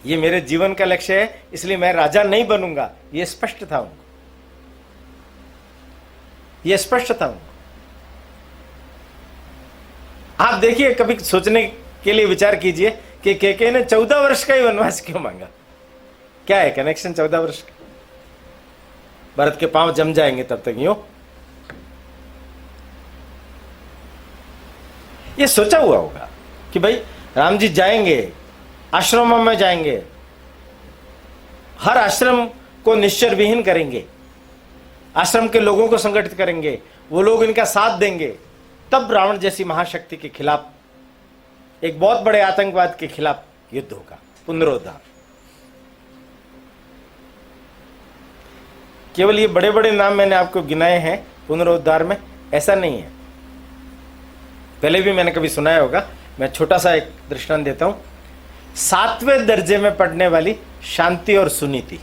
[SPEAKER 1] ये मेरे जीवन का लक्ष्य है, इसलिए मैं राजा नहीं बनूंगा। ये स्पष्ट था उनको, ये स्पष्ट था उनको। आप देखिए, कभी सोचने के लिए विचार कीजिए कि केके ने 14 वर्ष का ही वनवास क्यों मांगा? क्या है कनेक्शन 14 वर्ष का? भरत के पांव जम जाएंगे तब तक यूं, ये सोचा हुआ होगा कि भाई राम जी जाएंगे, आश्रमों में जाएंगे, हर आश्रम को निश्चर विहीन करेंगे, आश्रम के लोगों को संगठित करेंगे, वो लोग इनका साथ देंगे, तब रावण जैसी महाशक्ति के खिलाफ, एक बहुत बड़े आतंकवाद के खिलाफ युद्ध होगा, पुनरोद्धार। केवल ये बड़े बड़े नाम मैंने आपको गिनाए हैं पुनरोद्धार में, ऐसा नहीं है, पहले भी मैंने कभी सुनाया होगा। मैं छोटा सा एक दृष्टांत देता हूं। 7वें दर्जे में पढ़ने वाली शांति और सुनीति,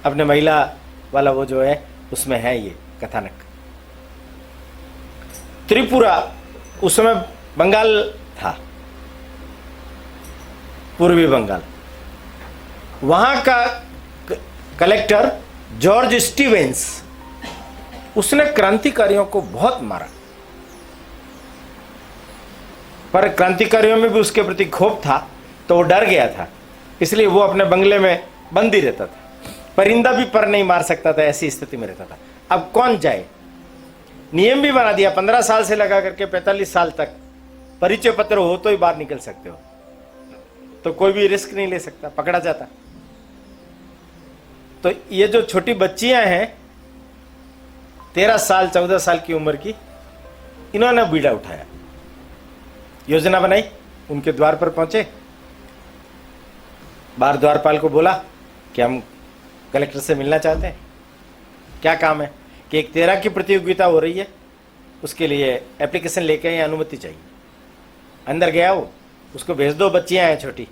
[SPEAKER 1] अपने महिला वाला वो जो है उसमें है ये कथानक। त्रिपुरा, उस समय बंगाल था, पूर्वी बंगाल, वहां का कलेक्टर जॉर्ज स्टीवेंस, उसने क्रांतिकारियों को बहुत मारा, पर क्रांतिकारियों में भी उसके प्रति क्षोभ था, तो वो डर गया था, इसलिए वो अपने बंगले में बंद ही रहता था, परिंदा भी पर नहीं मार सकता था, ऐसी स्थिति में रहता था। अब कौन जाए? नियम भी बना दिया, 15 साल से लगा करके 45 साल तक परिचय पत्र हो तो ही बाहर निकल सकते हो, तो कोई भी रिस्क नहीं ले सकता, पकड़ा जाता। तो ये जो छोटी बच्चियां हैं 13 साल 14 साल की उम्र की, इन्होंने बीड़ा उठाया, योजना बनाई, उनके द्वार पर पहुंचे, बाहर द्वारपाल को बोला कि हम कलेक्टर से मिलना चाहते हैं, क्या काम है? कि एक 13 की प्रतियोगिता हो रही है, उसके लिए एप्लीकेशन लेके आए, अनुमति चाहिए। अंदर गया वो, उसको भेज दो, बच्चियां हैं छोटी,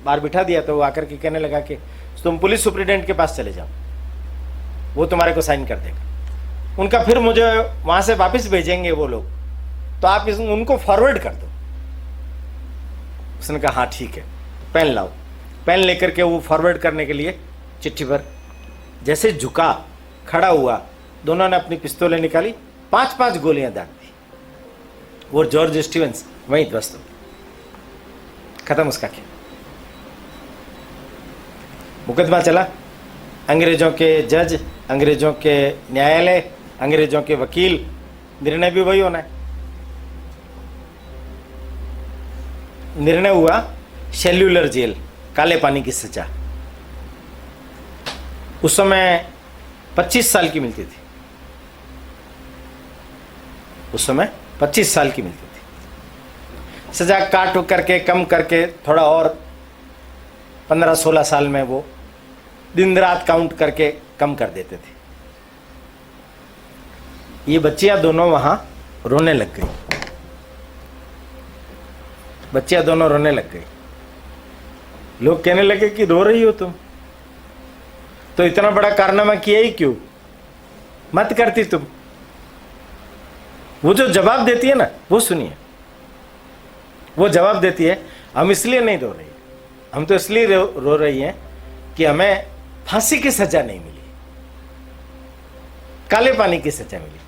[SPEAKER 1] बाहर बिठा दिया। तो वो आकर के कहने लगा कि तुम पुलिस सुप्रिटेंडेंट के पास चले जाओ, वो तुम्हारे को साइन कर देगा, उनका फिर मुझे वहां से वापस भेजेंगे वो लोग, तो आप उनको फॉरवर्ड कर दो। उसने कहा हाँ ठीक है, पेन लाओ। पेन लेकर के वो फॉरवर्ड करने के लिए चिट्ठी पर जैसे झुका, खड़ा हुआ, दोनों ने अपनी पिस्तौलें निकाली, 5-5 गोलियां दाग दी। वो जॉर्ज स्टीवेंस वहीं ध्वस्त हो, खत्म उसका खेल। मुकदमा चला, अंग्रेजों के जज, अंग्रेजों के न्यायालय, अंग्रेजों के वकील, निर्णय भी वही होना है। निर्णय हुआ सेल्यूलर जेल, काले पानी की सजा। उस समय 25 साल की मिलती थी, उस समय 25 साल की मिलती थी। सजा काट करके कम करके थोड़ा और 15-16 साल में वो दिन रात काउंट करके कम कर देते थे। ये बच्चियां दोनों वहां रोने लग गई, बच्चियां दोनों रोने लग गई। लोग कहने लगे कि रो रही हो तुम, तो इतना बड़ा कारनामा किया ही क्यों, मत करती तुम। वो जो जवाब देती है ना, वो सुनिए, वो जवाब देती है, हम इसलिए नहीं रो रही, हम तो इसलिए रो रही हैं कि हमें फांसी की सजा नहीं मिली, काले पानी की सजा मिली।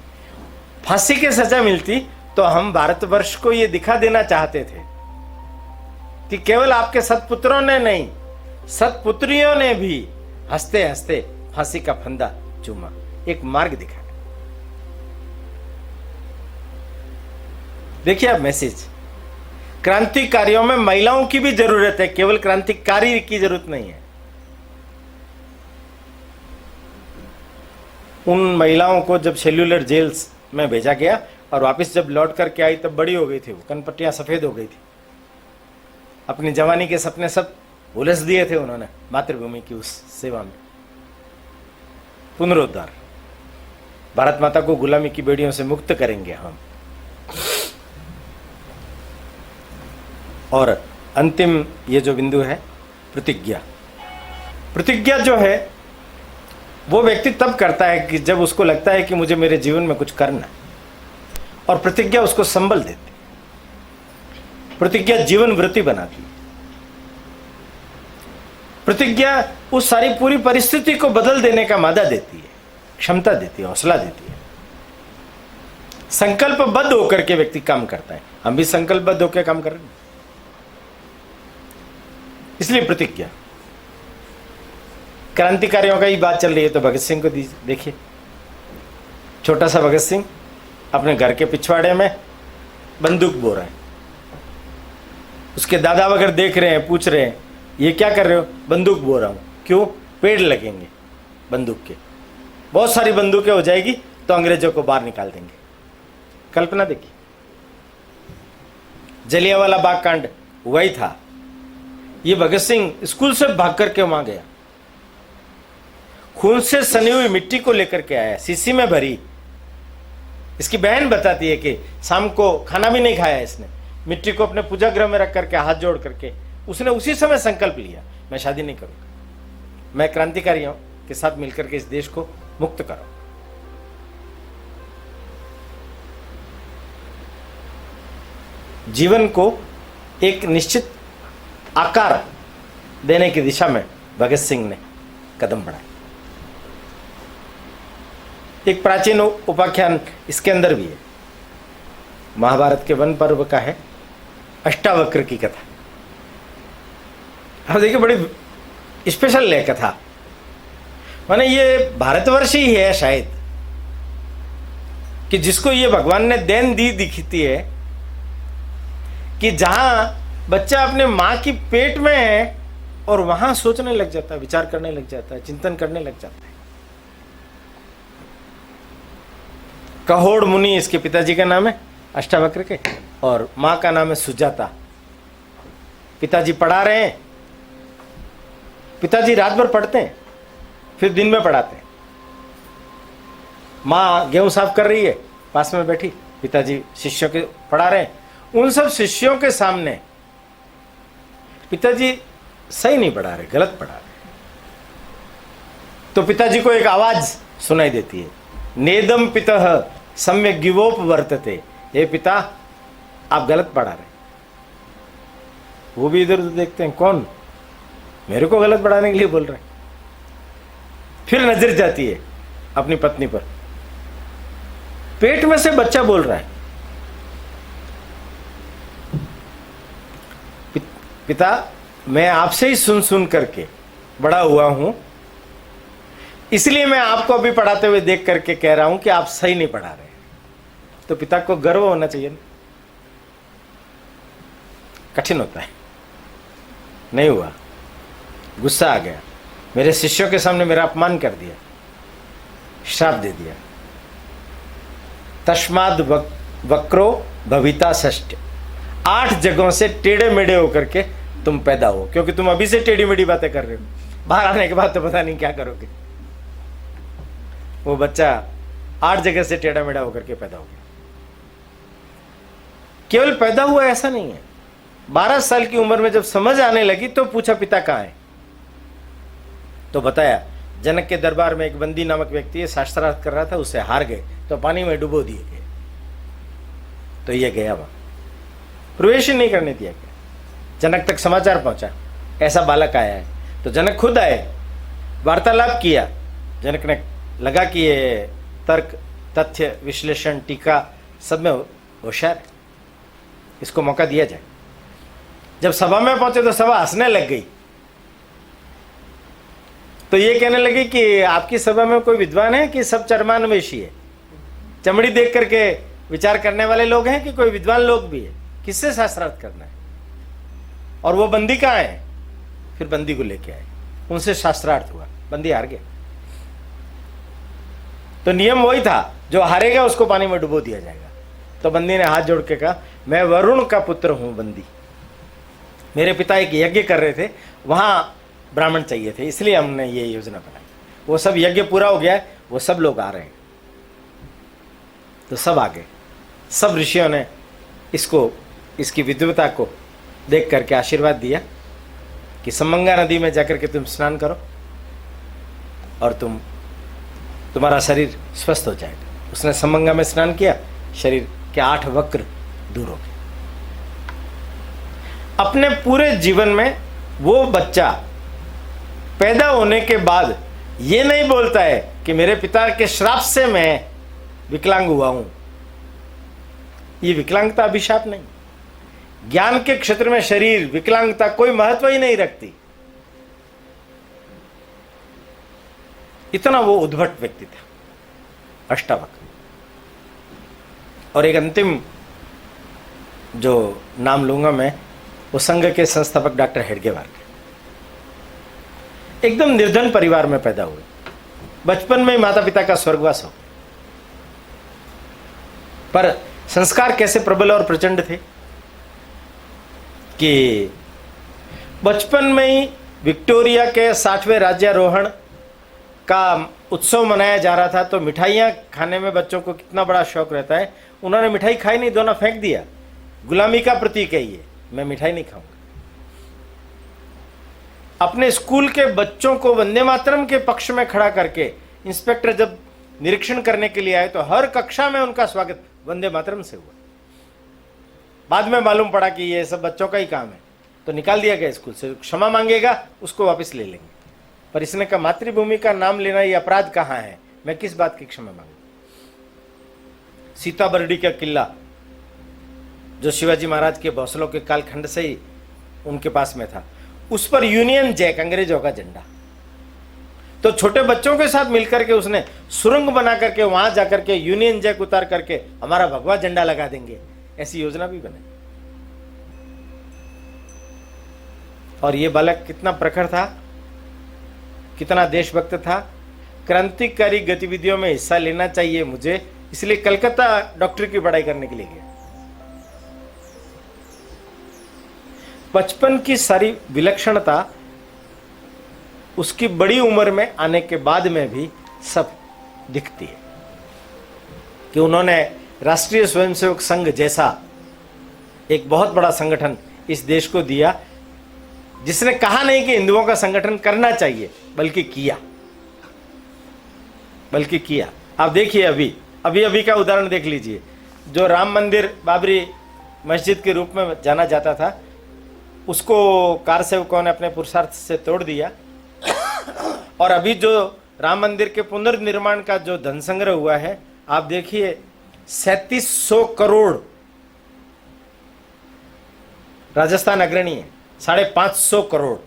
[SPEAKER 1] फांसी की सजा मिलती तो हम भारतवर्ष को ये दिखा देना चाहते थे कि केवल आपके सतपुत्रों ने नहीं, सतपुत्रियों ने भी हंसते हंसते फांसी का फंदा चूमा, एक मार्ग दिखाया। देखिए आप मैसेज, क्रांतिकारियों में महिलाओं की भी जरूरत है, केवल क्रांतिकारी की जरूरत नहीं है। उन महिलाओं को जब सेल्यूलर जेल्स में भेजा गया और वापस जब लौट करके आई तब बड़ी हो गई थी, वो कनपट्टियां सफेद हो गई थी। अपनी जवानी के सपने सब उलझ दिए थे उन्होंने मातृभूमि की उस सेवा में। पुनरुद्धार, भारत माता को गुलामी की बेड़ियों से मुक्त करेंगे हम। और अंतिम ये जो बिंदु है, प्रतिज्ञा। प्रतिज्ञा जो है वो व्यक्ति तब करता है कि जब उसको लगता है कि मुझे मेरे जीवन में कुछ करना है, और प्रतिज्ञा उसको संबल देती है। प्रतिज्ञा जीवन वृत्ति बनाती है। प्रतिज्ञा उस सारी पूरी परिस्थिति को बदल देने का मादा देती है, क्षमता देती है, हौसला देती है। संकल्पबद्ध होकर के व्यक्ति काम करता है। हम भी संकल्पबद्ध होकर काम कर रहे हैं, इसलिए प्रतिज्ञा। क्रांतिकारियों का ही बात चल रही है तो भगत सिंह को देखिए। छोटा सा भगत सिंह अपने घर के पिछवाड़े में बंदूक बो रहा है। उसके दादा वगैरह देख रहे हैं, पूछ रहे हैं ये क्या कर रहे हो? बंदूक बो रहा हूं। क्यों? पेड़ लगेंगे बंदूक के, बहुत सारी बंदूकें हो जाएगी तो अंग्रेजों को बाहर निकाल देंगे। कल्पना देखिए, जलियांवाला बाग कांड वही था। ये भगत सिंह स्कूल से भाग करके वहां गया, खून से सनी हुई मिट्टी को लेकर के आया, शीशी में भरी। इसकी बहन बताती है कि शाम को खाना भी नहीं खाया इसने, मिट्टी को अपने पूजा गृह में रख करके हाथ जोड़ करके उसने उसी समय संकल्प लिया, मैं शादी नहीं करूंगा, मैं क्रांतिकारियों के साथ मिलकर के इस देश को मुक्त करूं। जीवन को एक निश्चित आकार देने की दिशा में भगत सिंह ने कदम बढ़ाए। एक प्राचीन उपाख्यान इसके अंदर भी है, महाभारत के वन पर्व का है, अष्टावक्र की कथा। अब देखिए बड़ी स्पेशल है कथा, माने ये भारतवर्ष ही है शायद कि जिसको ये भगवान ने देन दी दिखती है कि जहां बच्चा अपने मां की पेट में है और वहां सोचने लग जाता है, विचार करने लग जाता है, चिंतन करने लग जाता है। कहोड़ मुनि इसके पिताजी का नाम है, अष्टावक्र के, और मां का नाम है सुजाता। पिताजी पढ़ा रहे हैं, पिताजी रात भर पढ़ते हैं फिर दिन में पढ़ाते हैं। मां गेहूं साफ कर रही है पास में बैठी, पिताजी शिष्यों के पढ़ा रहे हैं। उन सब शिष्यों के सामने पिताजी सही नहीं पढ़ा रहे, गलत पढ़ा रहे। तो पिताजी को एक आवाज सुनाई देती है, नेदम पितः सम्यक गिवोप वर्तते। हे पिता, आप गलत पढ़ा रहे। वो भी इधर उधर देखते हैं, कौन मेरे को गलत पढ़ाने के लिए बोल रहे हैं। फिर नजर जाती है अपनी पत्नी पर, पेट में से बच्चा बोल रहा है, पिता मैं आपसे ही सुन सुन करके बड़ा हुआ हूं, इसलिए मैं आपको अभी पढ़ाते हुए देख करके कह रहा हूं कि आप सही नहीं पढ़ा रहे। तो पिता को गर्व होना चाहिए ना। कठिन होता है, नहीं हुआ, गुस्सा आ गया, मेरे शिष्यों के सामने मेरा अपमान कर दिया, श्राप दे दिया। तस्माद वक्रो भविता षष्ठ, 8 जगहों से टेढ़े मेढ़े होकर के तुम पैदा हो, क्योंकि तुम अभी से टेढ़ी मेढ़ी बातें कर रहे हो, बाहर आने के बाद तो पता नहीं क्या करोगे। वो बच्चा 8 जगह से टेढ़ा मेढ़ा होकर के पैदा हो गया। केवल पैदा हुआ ऐसा नहीं है, 12 साल की उम्र में जब समझ आने लगी तो पूछा पिता कहाँ है, तो बताया जनक के दरबार में एक बंदी नामक व्यक्ति है, शास्त्रार्थ कर रहा था, उससे हार गए तो पानी में डुबो दिए गए। तो ये गया वहां, प्रवेश ही नहीं करने दिया गया। जनक तक समाचार पहुंचा ऐसा बालक आया है, तो जनक खुद आए, वार्तालाप किया। जनक ने लगा कि ये तर्क, तथ्य, विश्लेषण, टीका सब में होशियार है, इसको मौका दिया जाए। जब सभा में पहुंचे तो सभा हंसने लग गई। तो ये कहने लगी कि आपकी सभा में कोई विद्वान है कि सब चरमान्वेषी है, चमड़ी देख करके विचार करने वाले लोग हैं कि कोई विद्वान लोग भी है, किससे शास्त्रार्थ करना है? और वो बंदी कहाँ है? फिर बंदी को लेके आए, उनसे शास्त्रार्थ हुआ, बंदी हार गया। तो नियम वही था, जो हारेगा उसको पानी में डुबो दिया जाएगा। तो बंदी ने हाथ जोड़ के कहा, मैं वरुण का पुत्र हूं बंदी, मेरे पिता एक यज्ञ कर रहे थे, वहां ब्राह्मण चाहिए थे, इसलिए हमने ये योजना बनाई। वो सब यज्ञ पूरा हो गया है, वो सब लोग आ रहे हैं। तो सब आ गए, सब ऋषियों ने इसको, इसकी विद्वता को देख करके आशीर्वाद दिया कि समंगा नदी में जाकर के तुम स्नान करो और तुम्हारा शरीर स्वस्थ हो जाएगा। उसने समंगा में स्नान किया, शरीर के 8 वक्र दूर हो गए। अपने पूरे जीवन में वो बच्चा पैदा होने के बाद ये नहीं बोलता है कि मेरे पिता के श्राप से मैं विकलांग हुआ हूं। ये विकलांगता अभिशाप नहीं। ज्ञान के क्षेत्र में शरीर विकलांगता कोई महत्व ही नहीं रखती। इतना वो उद्भट व्यक्ति था, अष्टावक्र। और एक अंतिम जो नाम लूंगा मैं, वो संघ के संस्थापक डॉक्टर हेडगेवार के। एकदम निर्धन परिवार में पैदा हुए, बचपन में माता पिता का स्वर्गवास हो, पर संस्कार कैसे प्रबल और प्रचंड थे कि बचपन में ही विक्टोरिया के 60वें राज्यारोहण का उत्सव मनाया जा रहा था। तो मिठाइयाँ खाने में बच्चों को कितना बड़ा शौक रहता है। उन्होंने मिठाई खाई नहीं, दोनों फेंक दिया। गुलामी का प्रतीक है ये, मैं मिठाई नहीं खाऊंगा। अपने स्कूल के बच्चों को वंदे मातरम के पक्ष में खड़ा करके इंस्पेक्टर जब निरीक्षण करने के लिए आए तो हर कक्षा में उनका स्वागत वंदे मातरम से हुआ। बाद में मालूम पड़ा कि ये सब बच्चों का ही काम है, तो निकाल दिया गया स्कूल से। क्षमा मांगेगा उसको वापस ले लेंगे। पर इसने कहा, मातृभूमि का नाम लेना ये अपराध कहाँ है, मैं किस बात की क्षमा मांगू। सीताबर्डी का किला जो शिवाजी महाराज के भौसलों के कालखंड से ही उनके पास में था, उस पर यूनियन जैक, अंग्रेजों का झंडा। तो छोटे बच्चों के साथ मिलकर के उसने सुरंग बना करके वहां जाकर के यूनियन जैक उतार करके हमारा भगवा झंडा लगा देंगे, ऐसी योजना भी बनाई। और ये बालक कितना प्रखर था, कितना देशभक्त था। क्रांतिकारी गतिविधियों में हिस्सा लेना चाहिए मुझे, इसलिए कलकत्ता डॉक्टरी की पढ़ाई करने के लिए गया। बचपन की सारी विलक्षणता उसकी बड़ी उम्र में आने के बाद में भी सब दिखती है कि उन्होंने राष्ट्रीय स्वयंसेवक संघ जैसा एक बहुत बड़ा संगठन इस देश को दिया, जिसने कहा नहीं कि हिंदुओं का संगठन करना चाहिए, बल्कि किया। आप देखिए, अभी का उदाहरण देख लीजिए। जो राम मंदिर बाबरी मस्जिद के रूप में जाना जाता था, उसको कार सेवकों ने अपने पुरुषार्थ से तोड़ दिया। और अभी जो राम मंदिर के पुनर्निर्माण का जो धन संग्रह हुआ है, आप देखिए 3700 करोड़। राजस्थान अग्रणी है, 550 करोड़।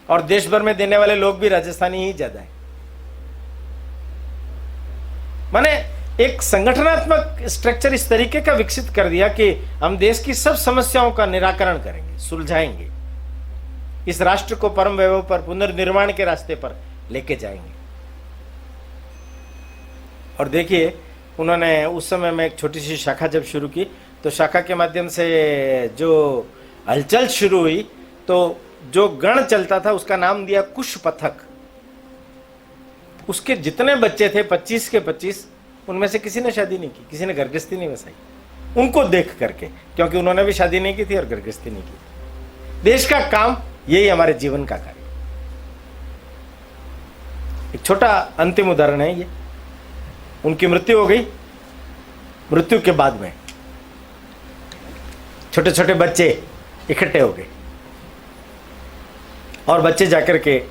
[SPEAKER 1] और देश भर में देने वाले लोग भी राजस्थानी ही ज्यादा है। माने एक संगठनात्मक स्ट्रक्चर इस तरीके का विकसित कर दिया कि हम देश की सब समस्याओं का निराकरण करेंगे, सुलझाएंगे, इस राष्ट्र को परम वैभव पर, पुनर्निर्माण के रास्ते पर लेके जाएंगे। और देखिए, उन्होंने उस समय में एक छोटी सी शाखा जब शुरू की, तो शाखा के माध्यम से जो हलचल शुरू हुई, तो जो गण चलता था उसका नाम दिया कुश पथक। उसके जितने बच्चे थे 25 के 25, उनमें से किसी ने शादी नहीं की, किसी ने घरगृहस्थी नहीं बसाई, उनको देख करके, क्योंकि उन्होंने भी शादी नहीं की थी और घरगृहस्थी नहीं की। देश का काम यही हमारे जीवन का कार्य। एक छोटा अंतिम उदाहरण है ये। उनकी मृत्यु हो गई। मृत्यु के बाद में छोटे छोटे बच्चे इकट्ठे हो गए और बच्चे जाकर के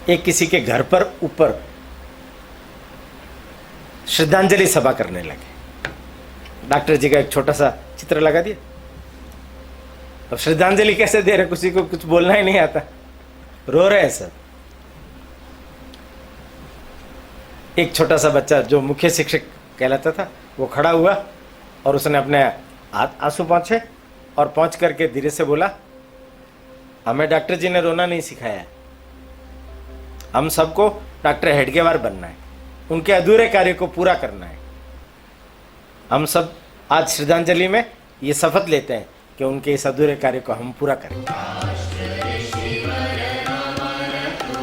[SPEAKER 1] एक किसी के घर पर ऊपर श्रद्धांजलि सभा करने लगे। डॉक्टर जी का एक छोटा सा चित्र लगा दिया। अब श्रद्धांजलि कैसे दे रहे, किसी को कुछ बोलना ही नहीं आता, रो रहे हैं सब। एक छोटा सा बच्चा जो मुख्य शिक्षक कहलाता था वो खड़ा हुआ और उसने अपने आंसू पहुंचे और पहुंच करके धीरे से बोला, हमें डॉक्टर जी ने रोना नहीं सिखाया है, हम सबको डॉक्टर हेडगेवार बनना है, उनके अधूरे कार्य को पूरा करना है। हम सब आज श्रद्धांजलि में ये शपथ लेते हैं कि उनके इस अधूरे कार्य को हम पूरा करेंगे।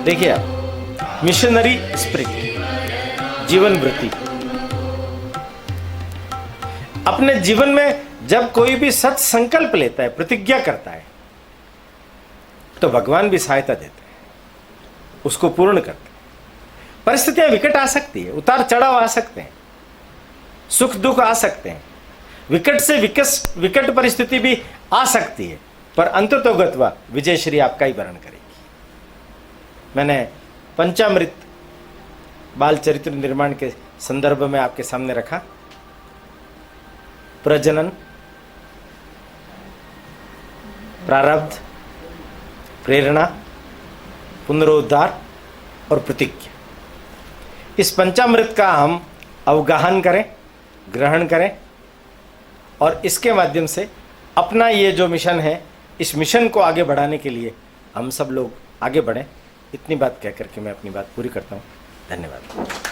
[SPEAKER 1] देखिए आप, मिशनरी स्पिरिट, जीवन वृत्ति। अपने जीवन में जब कोई भी सत संकल्प लेता है, प्रतिज्ञा करता है, तो भगवान भी सहायता देते हैं, उसको पूर्ण करते हैं। परिस्थितियां विकट आ सकती है, उतार चढ़ाव आ सकते हैं, सुख दुख आ सकते हैं, विकट से विकट परिस्थिति भी आ सकती है, पर अंततोगत्वा विजय श्री आपका ही वर्ण करेगी। मैंने पंचामृत बाल चरित्र निर्माण के संदर्भ में आपके सामने रखा। प्रजनन, प्रारब्ध, प्रेरणा, पुनरुद्धार और प्रतिज्ञा, इस पंचामृत का हम अवगाहन करें, ग्रहण करें और इसके माध्यम से अपना ये जो मिशन है, इस मिशन को आगे बढ़ाने के लिए हम सब लोग आगे बढ़ें। इतनी बात कह करके मैं अपनी बात पूरी करता हूँ। धन्यवाद।